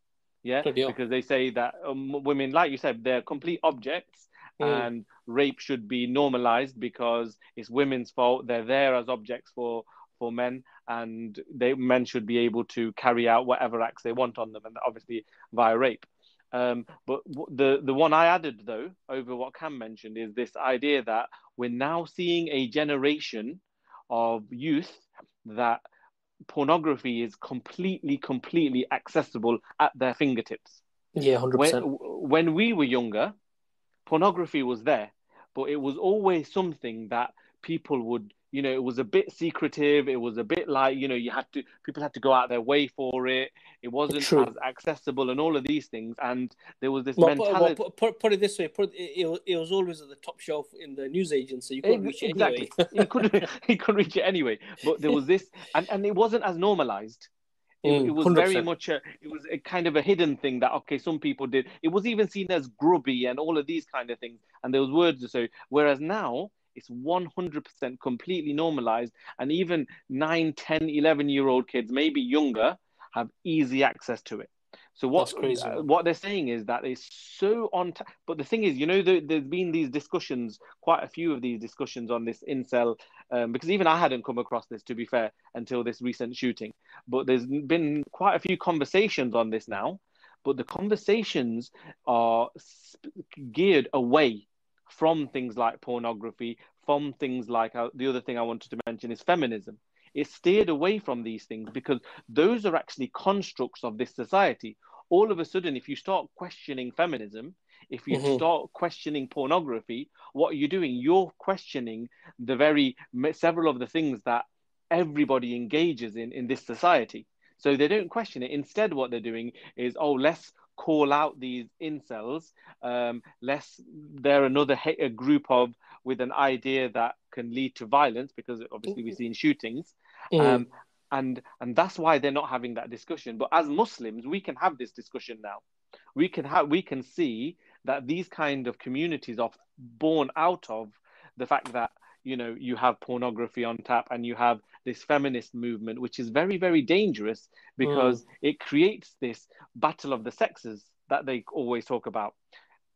Speaker 2: Yeah,
Speaker 1: Good deal.
Speaker 2: because they say that women, like you said, they're complete objects,
Speaker 1: Mm.
Speaker 2: and rape should be normalized because it's women's fault. They're there as objects for men, and men should be able to carry out whatever acts they want on them, and obviously via rape. But the one I added though over what Cam mentioned is this idea that we're now seeing a generation of youth that pornography is completely accessible at their fingertips.
Speaker 1: Yeah,
Speaker 2: When
Speaker 1: 100%.
Speaker 2: when we were younger, pornography was there, but it was always something that people would, it was a bit secretive. It was a bit like, people had to go out their way for it. It wasn't
Speaker 1: True.
Speaker 2: as accessible and all of these things. And there was this
Speaker 1: Well,
Speaker 2: mentality.
Speaker 1: put it this way: it was always at the top shelf in the news agency. You couldn't reach it anyway.
Speaker 2: Exactly. He couldn't reach it anyway. But there was this, and it wasn't as normalized. It was very
Speaker 1: 100%.
Speaker 2: much it was a kind of a hidden thing that, okay, some people did. It was even seen as grubby and all of these kind of things, and there was words to say. Whereas now it's 100% completely normalized, and even 9, 10, 11-year-old kids, maybe younger, have easy access to it. So
Speaker 1: That's crazy, man.
Speaker 2: what they're saying is that it's so on. But the thing is, there's been these discussions, quite a few of these discussions on this incel, because even I hadn't come across this, to be fair, until this recent shooting. But there's been quite a few conversations on this now. But the conversations are geared away from things like pornography, from things like the other thing I wanted to mention is feminism. It's steered away from these things because those are actually constructs of this society. All of a sudden, if you start questioning feminism, if you
Speaker 1: Hmm.
Speaker 2: start questioning pornography, what are you doing? You're questioning the very several of the things that everybody engages in this society. So they don't question it. Instead, what they're doing is, oh, let's call out these incels. They're another a group of with an idea that can lead to violence because obviously we've seen shootings,
Speaker 1: Mm.
Speaker 2: um, and that's why they're not having that discussion. But as Muslims, we can have this discussion now. we can see that these kind of communities are born out of the fact that, you know, you have pornography on tap and you have this feminist movement, which is very, very dangerous because it creates this battle of the sexes that they always talk about.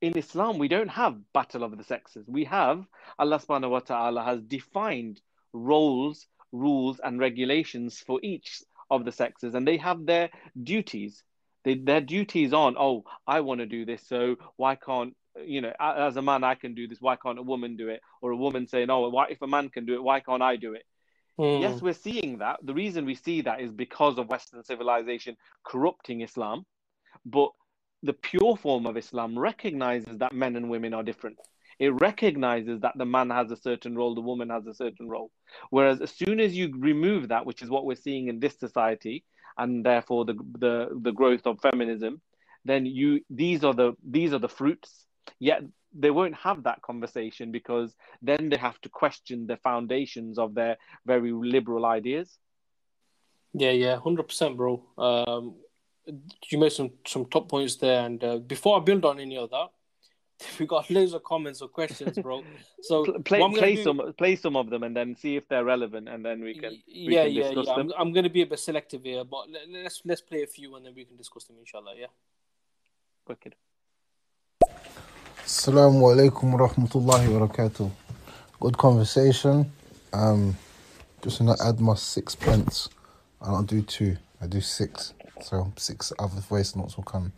Speaker 2: In Islam, we don't have battle of the sexes. We have Allah subhanahu wa ta'ala has defined roles, rules, and regulations for each of the sexes, and they have their duties. Their duties aren't, oh, I want to do this, so why can't, you know, as a man, I can do this, why can't a woman do it? Or a woman saying, oh, why, if a man can do it, why can't I do it? Yes, we're seeing that. The reason we see that is because of Western civilization corrupting Islam. But the pure form of Islam recognizes that men and women are different. It recognizes that the man has a certain role, the woman has a certain role. Whereas as soon as you remove that, which is what we're seeing in this society, and therefore the growth of feminism, then these are the fruits. Yet they won't have that conversation because then they have to question the foundations of their very liberal ideas.
Speaker 1: Yeah, 100%, bro. You made some top points there, and before I build on any of that, we got loads of comments or questions, bro. So
Speaker 2: play some of them and then see if they're relevant, and then we can discuss them.
Speaker 1: I'm going to be a bit selective here, but let's play a few and then we can discuss them, inshallah. Yeah.
Speaker 2: Wicked.
Speaker 5: Assalamu alaikum wa rahmatullahi wa barakatuh. Good conversation. Just gonna add my 6 pence. I don't do 2, I do 6. So 6 other voice notes will come.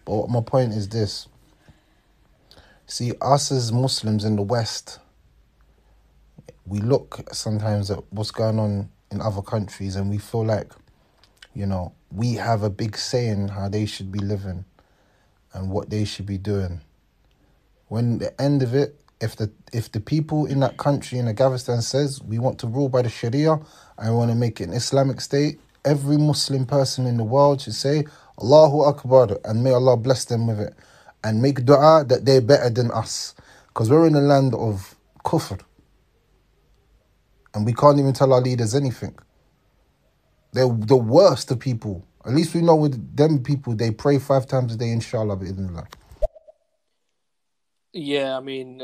Speaker 5: But my point is this. See, us as Muslims in the West, we look sometimes at what's going on in other countries and we feel like, you know, we have a big say in how they should be living and what they should be doing. When the end of it, if the people in that country, in the Davison says, we want to rule by the Sharia and we want to make it an Islamic state, every Muslim person in the world should say, Allahu Akbar, and may Allah bless them with it. And make dua that they're better than us. Because we're in a land of kufr. And we can't even tell our leaders anything. They're the worst of people. At least we know with them people, they pray 5 times a day, inshallah, bi'idhnillah.
Speaker 1: Yeah, I mean,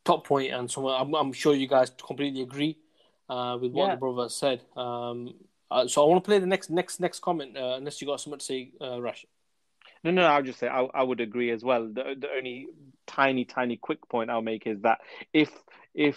Speaker 1: top point, and so I'm sure you guys completely agree with what the brother said. So I want to play the next comment, unless you got something to say, Rash.
Speaker 2: No, I'll just say I would agree as well. The only tiny quick point I'll make is that if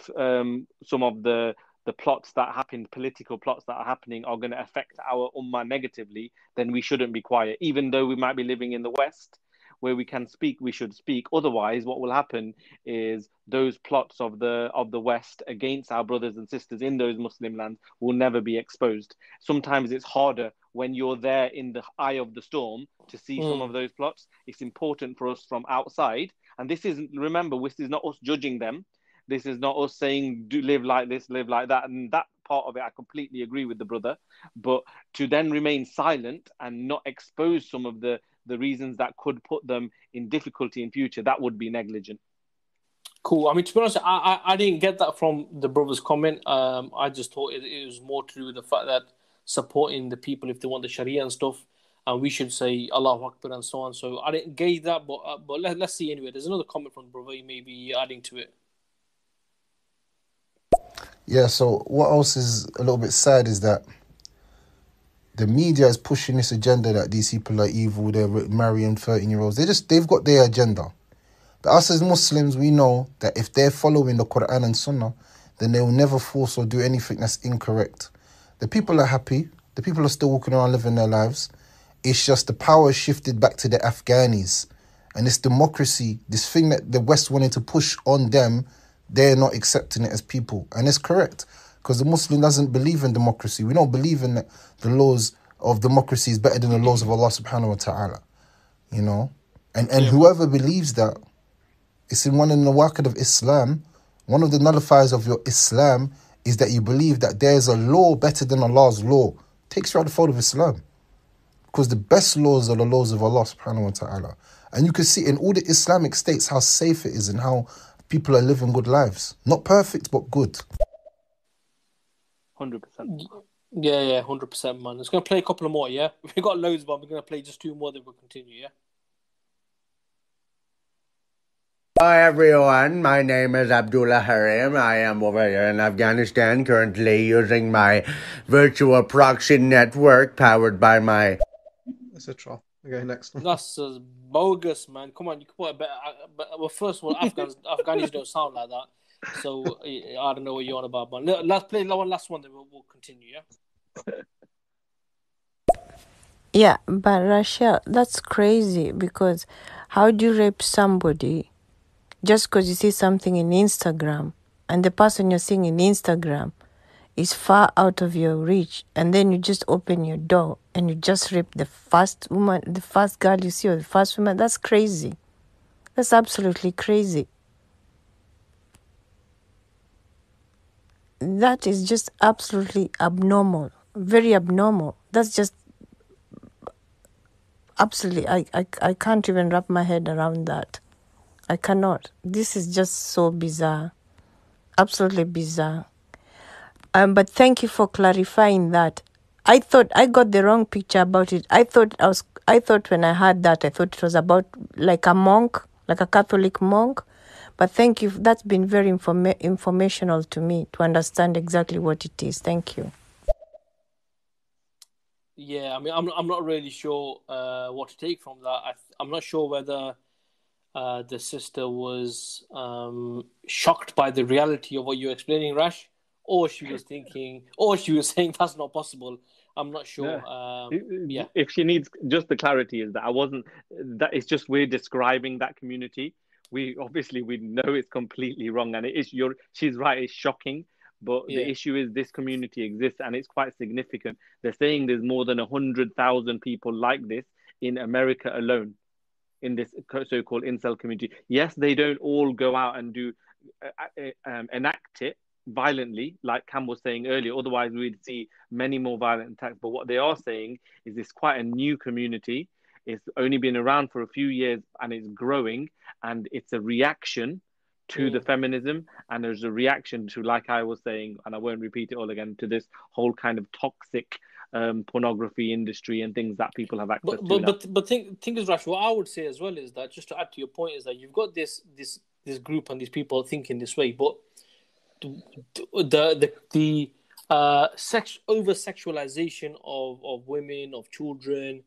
Speaker 2: some of the plots that happen, political plots that are happening, are going to affect our ummah negatively, then we shouldn't be quiet. Even though we might be living in the West, where we can speak, we should speak. Otherwise, what will happen is those plots of the West against our brothers and sisters in those Muslim lands will never be exposed. Sometimes it's harder when you're there in the eye of the storm to see some of those plots. It's important for us from outside. And this is not us judging them. This is not us saying, do live like this, live like that. And that part of it, I completely agree with the brother. But to then remain silent and not expose some of the reasons that could put them in difficulty in future, that would be negligent.
Speaker 1: Cool. I mean, to be honest, I didn't get that from the brother's comment. I just thought it was more to do with the fact that supporting the people if they want the Sharia and stuff, and we should say Allahu Akbar and so on. So I didn't gauge that, but let's see anyway. There's another comment from the brother. You may be adding to it.
Speaker 5: Yeah, so what else is a little bit sad is that the media is pushing this agenda that these people are evil, they're marrying 13-year-olds. They've got their agenda. But us as Muslims, we know that if they're following the Quran and Sunnah, then they will never force or do anything that's incorrect. The people are happy. The people are still walking around living their lives. It's just the power shifted back to the Afghanis. And this democracy, this thing that the West wanted to push on them, they're not accepting it as people. And it's correct. Because the Muslim doesn't believe in democracy. We don't believe in that the laws of democracy is better than the laws of Allah subhanahu wa ta'ala. You know? And whoever believes that, it's in one of the nawaqid of Islam. One of the nullifiers of your Islam is that you believe that there's a law better than Allah's law. Takes you out the fold of Islam. Because the best laws are the laws of Allah subhanahu wa ta'ala. And you can see in all the Islamic states how safe it is and how people are living good lives. Not perfect, but good.
Speaker 2: 100%.
Speaker 1: Yeah, 100%, man. It's going to play a couple of more, yeah? We've got loads, but we're going to play just 2 more, then we'll continue, yeah?
Speaker 6: Hi everyone, my name is Abdullah Harim. I am over here in Afghanistan currently using my virtual proxy network powered by my...
Speaker 3: That's a troll. Okay, next one.
Speaker 1: That's bogus, man. Come on, you can put a better... Well, first of all, Afghanis don't sound like that. So, I don't know what you're on about, man. Let's play one last one, then we'll continue, yeah?
Speaker 4: Yeah, but Rachel, that's crazy because how do you rape somebody just because you see something in Instagram and the person you're seeing in Instagram is far out of your reach, and then you just open your door and you just rape the first woman, the first girl you see, or the first woman? That's crazy. That's absolutely crazy. That is just absolutely abnormal. Very abnormal. That's just absolutely, I can't even wrap my head around that. I cannot. This is just so bizarre. Absolutely bizarre. But thank you for clarifying that. I thought I got the wrong picture about it. I thought when I heard that, I thought it was about like a monk, like a Catholic monk. But thank you. That's been very informational to me to understand exactly what it is. Thank you.
Speaker 1: Yeah, I mean, I'm not really sure what to take from that. I'm not sure whether the sister was shocked by the reality of what you're explaining, Rash, or she was thinking, or she was saying that's not possible. I'm not sure. Yeah.
Speaker 2: If she needs just the clarity is that I wasn't. That it's just we're describing that community. We know it's completely wrong, and it is. She's right. It's shocking. But the issue is this community exists and it's quite significant. They're saying there's more than 100,000 people like this in America alone, in this so-called incel community. Yes, they don't all go out and do enact it violently, like Cam was saying earlier. Otherwise, we'd see many more violent attacks. But what they are saying is it's quite a new community. It's only been around for a few years and it's growing, and it's a reaction to the feminism, and there's a reaction to, like I was saying, and I won't repeat it all again, to this whole kind of toxic pornography industry and things that people have access to now.
Speaker 1: But thing is, Rash, what I would say as well is that, just to add to your point, is that you've got this group and these people thinking this way, but the over sexualization of women, of children,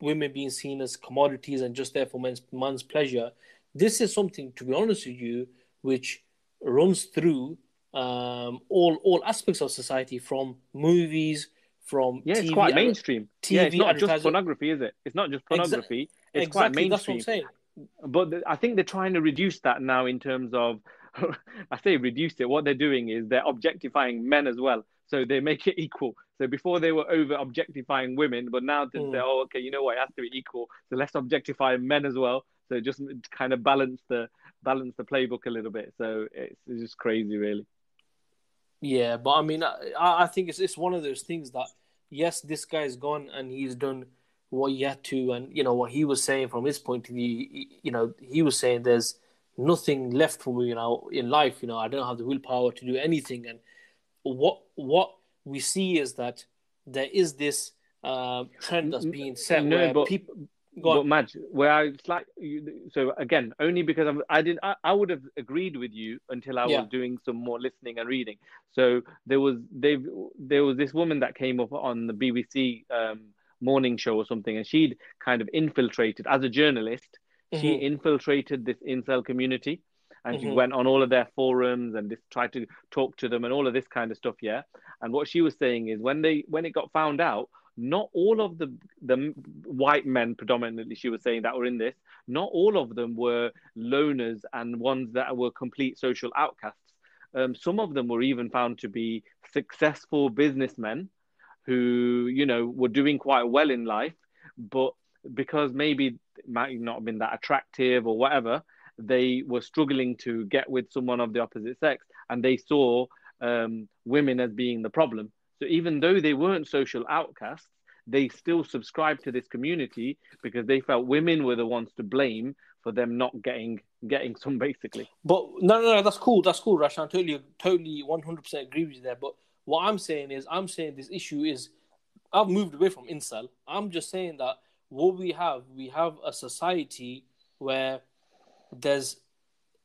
Speaker 1: women being seen as commodities and just there for man's pleasure. This is something, to be honest with you, which runs through all aspects of society, from movies, from TV.
Speaker 2: It's quite mainstream.
Speaker 1: TV,
Speaker 2: it's not just pornography, is it? It's not just pornography. It's quite mainstream.
Speaker 1: That's what I'm saying.
Speaker 2: But I think they're trying to reduce that now in terms of, I say reduce it. What they're doing is they're objectifying men as well. So they make it equal. So before they were over objectifying women, but now to say, oh, okay, you know what, it has to be equal. So let's objectify men as well. So just kind of balance the playbook a little bit. So it's just crazy, really.
Speaker 1: Yeah, but I mean, I think it's one of those things that, yes, this guy's gone and he's done what he had to, and what he was saying from his point of view. He was saying there's nothing left for me in life. I don't have the willpower to do anything. And what we see is that there is this trend that's being set where people.
Speaker 2: But Madge, where I so again, only because I would have agreed with you until I was doing some more listening and reading. So there was this woman that came up on the BBC morning show or something, and she'd kind of infiltrated as a journalist. She infiltrated this incel community, and she went on all of their forums and just tried to talk to them and all of this kind of stuff. Yeah, and what she was saying is when it got found out, not all of the white men, predominantly, she was saying, that were in this, not all of them were loners and ones that were complete social outcasts. Some of them were even found to be successful businessmen who, were doing quite well in life, but because maybe it might not have been that attractive or whatever, they were struggling to get with someone of the opposite sex, and they saw women as being the problem. So even though they weren't social outcasts, they still subscribed to this community because they felt women were the ones to blame for them not getting some, basically.
Speaker 1: But no, that's cool. That's cool, Rashan. Totally 100% agree with you there. But what I'm saying this issue is, I've moved away from incel. I'm just saying that what we have a society where there's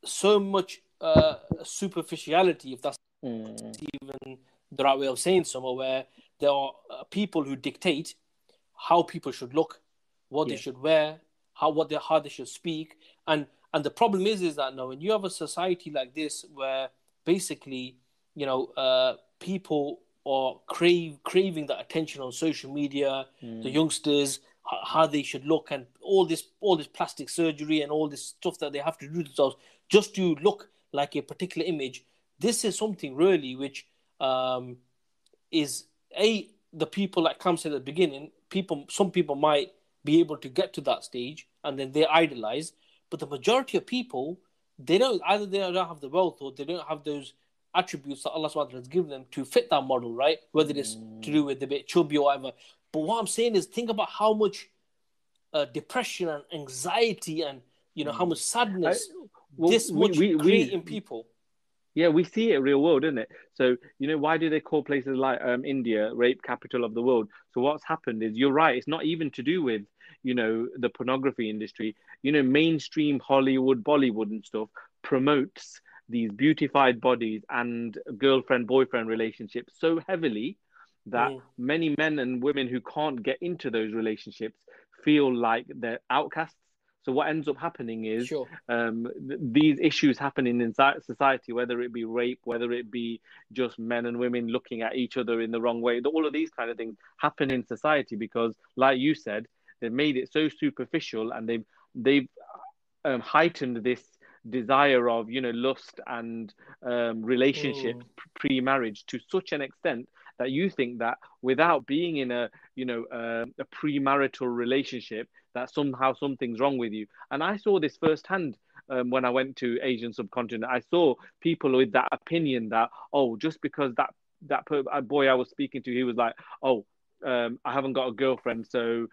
Speaker 1: so much superficiality, if that's even the right way of saying somewhere, where there are people who dictate how people should look, what they should wear, how they should speak, and the problem is that now when you have a society like this where basically people are craving that attention on social media, the youngsters, how they should look, and all this plastic surgery and all this stuff that they have to do themselves just to look like a particular image. This is something really which is the people, like Cam said at the beginning, some people might be able to get to that stage and then they idolize, but the majority of people, they don't have the wealth, or they don't have those attributes that Allah SWT has given them to fit that model, right? Whether it's to do with a bit chubby or whatever. But what I'm saying is, think about how much depression and anxiety and how much sadness create in people.
Speaker 2: Yeah, we see it real world, isn't it? So, why do they call places like India rape capital of the world? So what's happened is, you're right, it's not even to do with, the pornography industry. Mainstream Hollywood, Bollywood and stuff promotes these beautified bodies and girlfriend-boyfriend relationships so heavily that many men and women who can't get into those relationships feel like they're outcasts. So what ends up happening is these issues happening in society, whether it be rape, whether it be just men and women looking at each other in the wrong way, all of these kind of things happen in society because, like you said, they've made it so superficial, and they've heightened this desire of lust and relationships pre-marriage to such an extent that you think that without being in a premarital relationship, that somehow something's wrong with you. And I saw this firsthand when I went to Asian subcontinent. I saw people with that opinion that, just because that boy I was speaking to, he was like, I haven't got a girlfriend, so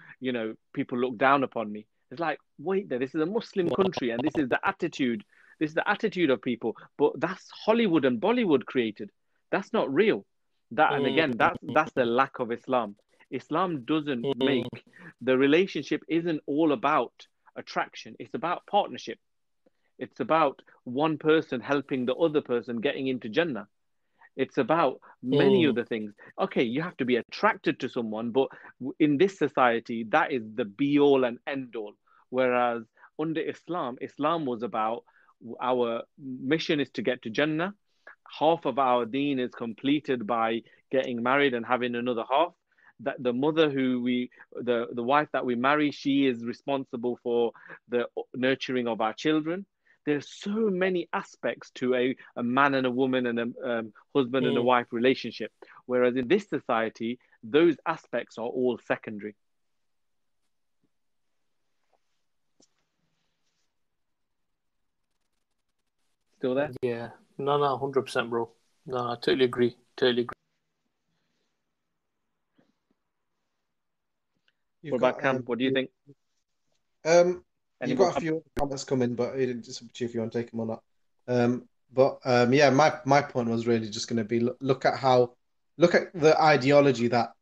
Speaker 2: people look down upon me. It's like, wait there, this is a Muslim country, and this is the attitude of people. But that's Hollywood and Bollywood created. That's not real. And again, that's the lack of Islam. Islam doesn't make the relationship isn't all about attraction. It's about partnership. It's about one person helping the other person getting into Jannah. It's about many other things. Okay, you have to be attracted to someone, but in this society, that is the be-all and end-all. Whereas under Islam was about our mission is to get to Jannah. Half of our deen is completed by getting married and having another half. That the mother the wife that we marry, she is responsible for the nurturing of our children. There's so many aspects to a man and a woman and a husband and a wife relationship. Whereas in this society, those aspects are all secondary. Still there?
Speaker 1: Yeah. No, 100%, bro. No, I totally agree.
Speaker 2: What about Cam? What do you think?
Speaker 3: You've got a few comments coming, but it's up to you if you want to take them or not. Yeah, my point was really just going to be look at the ideology that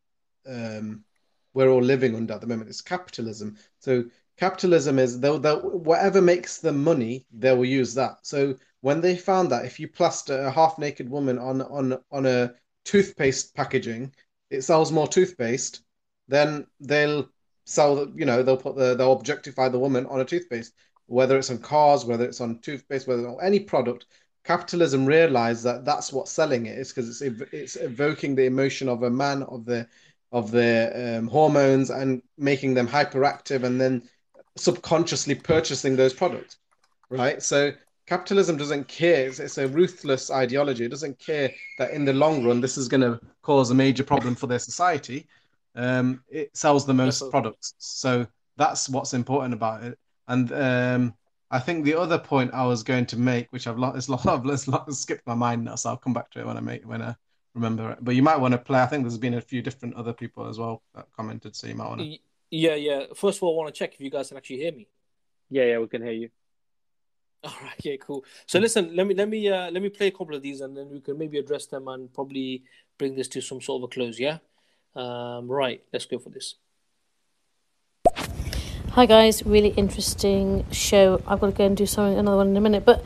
Speaker 3: we're all living under at the moment. It's capitalism. So capitalism is whatever makes them money, they will use that. So when they found that if you plaster a half-naked woman on a toothpaste packaging, it sells more toothpaste, then they'll sell, they'll objectify the woman on a toothpaste, whether it's on cars, whether it's on toothpaste, whether it's on any product. Capitalism realized that that's what's selling it, is because it's evoking the emotion of a man, of their hormones, and making them hyperactive, and then subconsciously purchasing those products, right? So capitalism doesn't care. It's a ruthless ideology. It doesn't care that in the long run this is going to cause a major problem for their society. It sells the most products, so that's what's important about it. And I think the other point I was going to make, which it's skipped my mind now, so I'll come back to it when I remember it. But you might want to play. I think there's been a few different other people as well that commented, so you might want to.
Speaker 1: Yeah. First of all, I want to check if you guys can actually hear me.
Speaker 2: Yeah, we can hear you.
Speaker 1: All right, yeah, cool. So listen, let me play a couple of these, and then we can maybe address them and probably bring this to some sort of a close. Yeah. Right. Let's go for this.
Speaker 7: Hi guys, really interesting show. I've got to go and do another one in a minute, but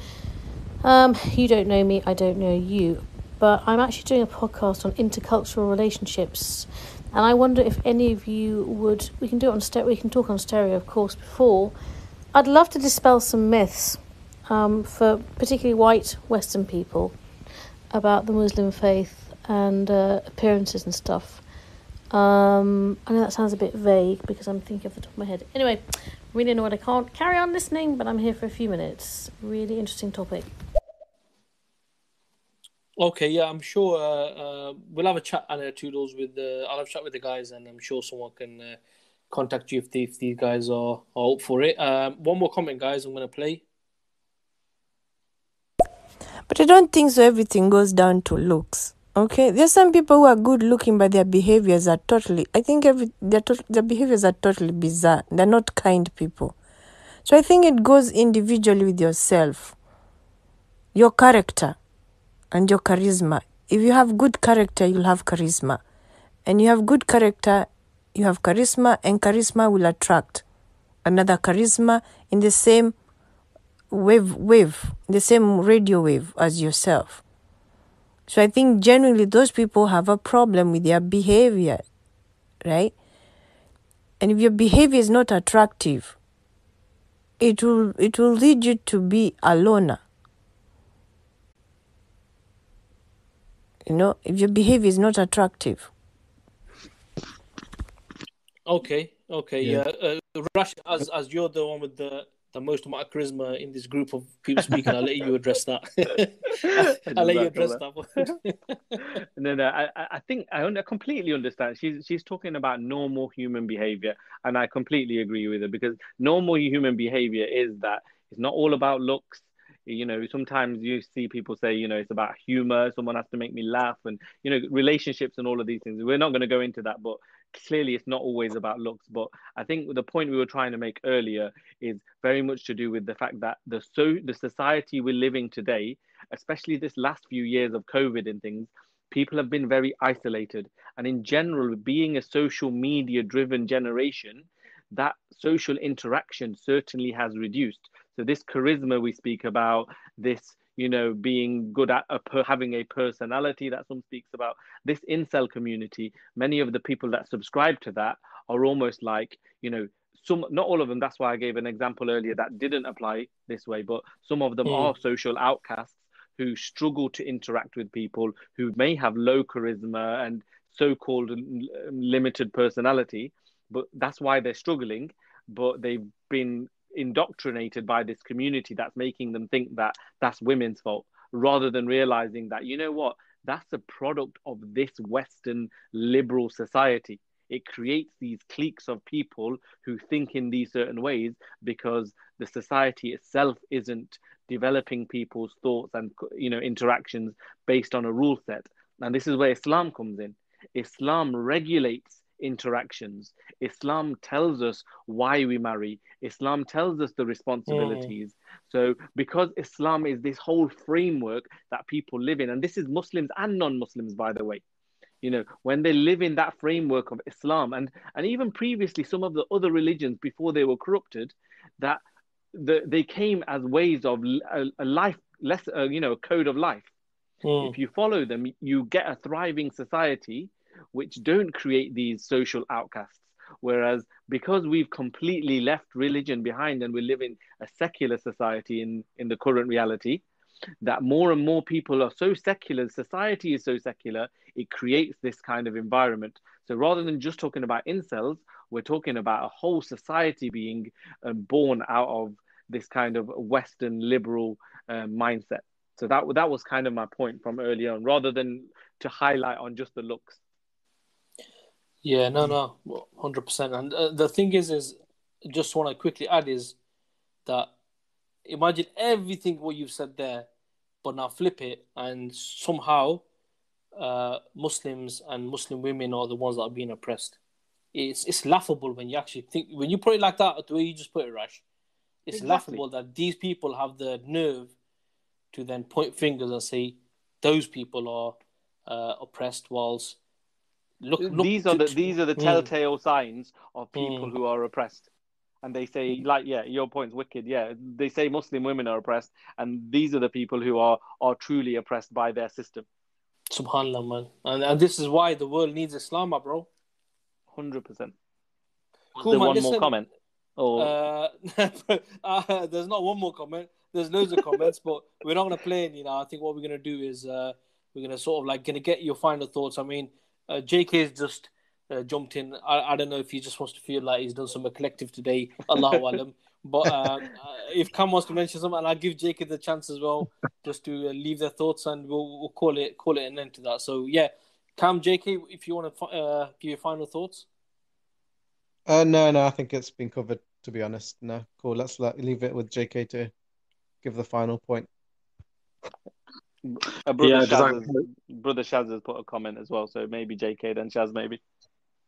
Speaker 7: you don't know me, I don't know you. But I'm actually doing a podcast on intercultural relationships, and I wonder if any of you would. We can do it on stereo. We can talk on stereo, of course. Before, I'd love to dispel some myths, for particularly white Western people, about the Muslim faith and appearances and stuff. I know that sounds a bit vague because I'm thinking off the top of my head. Anyway, really annoyed I can't carry on listening, but I'm here for a few minutes. Really interesting topic.
Speaker 1: Okay, yeah, I'm sure we'll have a chat, Anna Toodles, I'll have a chat with the guys, and I'm sure someone can contact you if these guys are up for it. One more comment, guys, I'm going to play.
Speaker 4: But I don't think so everything goes down to looks. Okay, there's some people who are good looking, but their behaviors are totally. I think their behaviors are totally bizarre. They're not kind people. So I think it goes individually with yourself, your character, and your charisma. If you have good character, you'll have charisma, and you have good character, you have charisma, and charisma will attract another charisma in the same wave, the same radio wave as yourself. So I think generally those people have a problem with their behavior, right? And if your behavior is not attractive, it will lead you to be a loner. You know, if your behavior is not attractive.
Speaker 1: Okay, yeah. Rash, as you're the one with the most amount of charisma in this group of people speaking, I'll let you address that. I'll let you address that one.
Speaker 2: No. I think I completely understand. She's talking about normal human behavior, and I completely agree with her, because normal human behavior is that it's not all about looks. You know, sometimes you see people say, you know, it's about humor. Someone has to make me laugh, and, you know, relationships and all of these things. We're not going to go into that, but clearly it's not always about looks. But I think the point we were trying to make earlier is very much to do with the fact that the society we're living today, especially this last few years of COVID and things, people have been very isolated. And in general, being a social media driven generation, that social interaction certainly has reduced. So this charisma we speak about, this, you know, being good at having a personality that some speaks about, this incel community, many of the people that subscribe to that are almost like, you know, some, not all of them. That's why I gave an example earlier that didn't apply this way, but some of them are social outcasts who struggle to interact with people, who may have low charisma and so-called limited personality, but that's why they're struggling. But they've been indoctrinated by this community that's making them think that that's women's fault, rather than realizing that, you know what, that's a product of this Western liberal society. It creates these cliques of people who think in these certain ways because the society itself isn't developing people's thoughts and, you know, interactions based on a rule set. And this is where Islam comes in. Islam regulates interactions. Islam tells us why we marry. Islam tells us the responsibilities. So because Islam is this whole framework that people live in, and this is Muslims and non-Muslims, by the way, you know, when they live in that framework of Islam, and even previously some of the other religions before they were corrupted, that they came as ways of a life, you know, a code of life. If you follow them, you get a thriving society which don't create these social outcasts. Whereas because we've completely left religion behind and we live in a secular society in the current reality, that more and more people are so secular, society is so secular, it creates this kind of environment. So rather than just talking about incels, we're talking about a whole society being born out of this kind of Western liberal mindset. So that was kind of my point from earlier on, rather than to highlight on just the looks.
Speaker 1: Yeah, no, 100%. And the thing is just want to quickly add is that imagine everything what you've said there, but now flip it, and somehow Muslims and Muslim women are the ones that are being oppressed. It's laughable when you actually think, when you put it like that, the way you just put it, Rash. It's laughable that these people have the nerve to then point fingers and say those people oppressed, whilst
Speaker 2: these are the telltale signs of people who are oppressed. And they say, like, yeah, your point's wicked. Yeah, they say Muslim women are oppressed, and these are the people who are truly oppressed by their system.
Speaker 1: Subhanallah, man. And this is why the world needs Islam, bro.
Speaker 2: 100%.
Speaker 1: Cool,
Speaker 2: there
Speaker 1: man.
Speaker 2: One more comment?
Speaker 1: There's not one more comment. There's loads of comments, but we're not going to play any now. I think what we're going to do is we're going to sort of like going to get your final thoughts. I mean, JK's just jumped in. I don't know if he just wants to feel like he's done something collective today. Allahu alam. But if Cam wants to mention something, and I'll give JK the chance as well, just to leave their thoughts, and we'll call it an end to that. So yeah, Cam, JK, if you want to give your final thoughts.
Speaker 3: No, I think it's been covered, to be honest. No, cool. Let's leave it with JK to give the final point.
Speaker 2: Brother Shaz has put a comment as well, so maybe JK, then Shaz, maybe.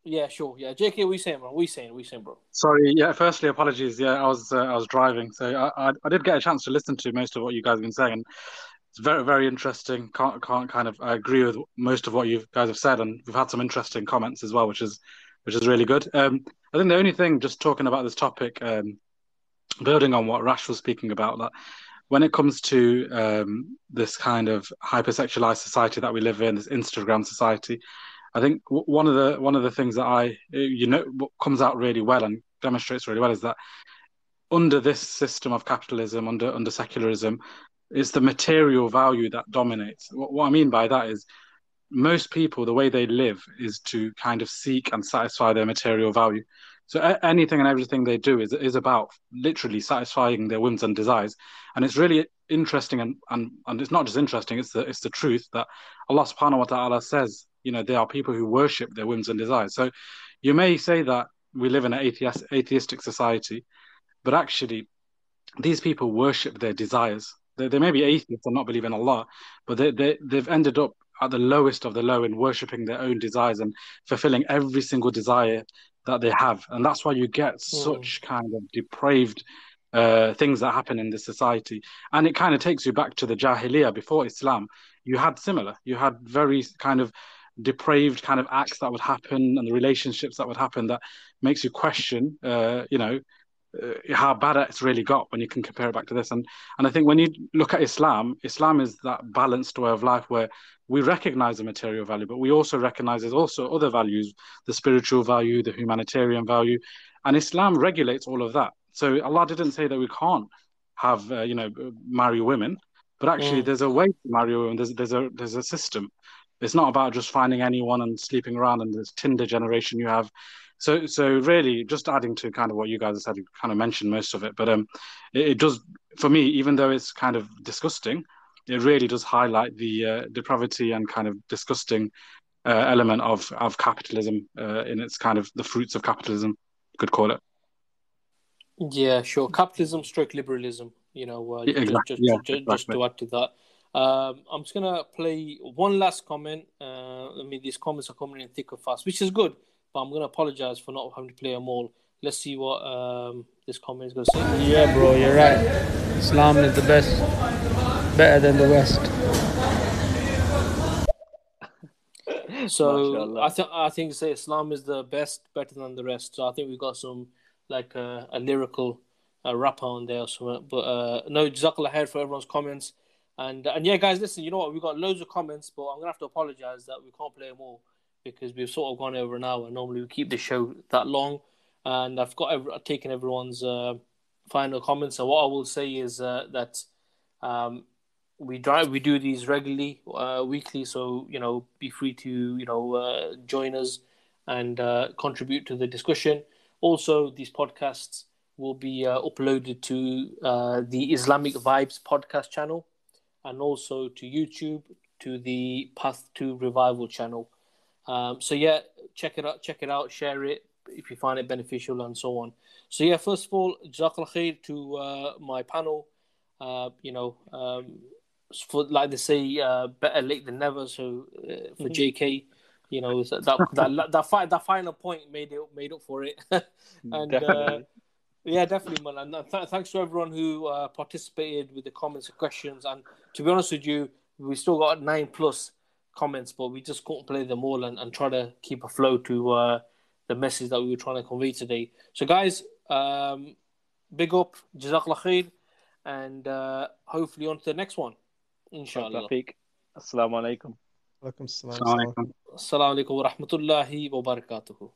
Speaker 1: Yeah, sure. Yeah, JK, what are you saying, bro? What are you saying, bro?
Speaker 8: Sorry. Yeah. Firstly, apologies. Yeah, I was driving, so I did get a chance to listen to most of what you guys have been saying. It's very, very interesting. Can't kind of I agree with most of what you guys have said, and we've had some interesting comments as well, which is really good. I think the only thing, just talking about this topic, building on what Rash was speaking about, that when it comes to this kind of hypersexualized society that we live in, this Instagram society, I think one of the things that what comes out really well and demonstrates really well is that under this system of capitalism, under secularism, it's the material value that dominates. What I mean by that is most people, the way they live is to kind of seek and satisfy their material value. So anything and everything they do is about literally satisfying their whims and desires. And it's really interesting, and it's not just interesting, it's the truth that Allah subhanahu wa ta'ala says, there are people who worship their whims and desires. So you may say that we live in an atheistic society, but actually these people worship their desires. They may be atheists and not believe in Allah, but they've ended up at the lowest of the low in worshipping their own desires and fulfilling every single desire that they have. And that's why you get such kind of depraved things that happen in this society. And it kind of takes you back to the Jahiliyyah before Islam. You had very kind of depraved kind of acts that would happen, and the relationships that would happen, that makes you question, how bad it's really got when you can compare it back to this. And I think when you look at Islam is that balanced way of life where we recognize the material value, but we also recognize there's also other values, the spiritual value, the humanitarian value, and Islam regulates all of that. So Allah didn't say that we can't have, marry women, but actually there's a way to marry women. There's a system. It's not about just finding anyone and sleeping around and this Tinder generation you have. So really, just adding to kind of what you guys have said, you kind of mentioned most of it, but it does, for me, even though it's kind of disgusting, it really does highlight the depravity and kind of disgusting element of capitalism in its kind of the fruits of capitalism, you could call it.
Speaker 1: Yeah, sure. Capitalism stroke liberalism,
Speaker 8: Exactly.
Speaker 1: Just to add to that. I'm just going to play one last comment. These comments are coming in thick and fast, which is good, but I'm going to apologize for not having to play them all. Let's see what this comment is going to say.
Speaker 9: Yeah, bro, you're right. Islam is the best, better than the West.
Speaker 1: So I think say Islam is the best, better than the rest. So I think we've got some like a lyrical rapper on there or something. But no, Jazakallah khair for everyone's comments. And yeah, guys, listen, you know what? We've got loads of comments, but I'm going to have to apologize that we can't play them all because we've sort of gone over an hour. Normally we keep the show that long. And I've taken everyone's final comments. So what I will say is that we do these regularly, weekly. So, be free to, join us and contribute to the discussion. Also, these podcasts will be uploaded to the Islamic Vibes podcast channel, and also to YouTube, to the Path to Revival channel. So yeah, check it out, share it if you find it beneficial, and so on. So yeah, first of all, Jazakallah khair to my panel. For like they say, better late than never. So for JK, that final point made up for it. And definitely. Yeah, definitely, man. And thanks to everyone who participated with the comments and questions. And to be honest with you, we still got 9+ comments, but we just couldn't play them all and try to keep a flow to the message that we were trying to convey today. So, guys, big up, Jazakallah khair, and hopefully on to the next one, inshallah.
Speaker 2: Assalamu alaikum.
Speaker 3: Alaikum salam.
Speaker 8: Assalamu alaikum.
Speaker 1: Assalamu alaikum wa rahmatullahi wa barakatuhu.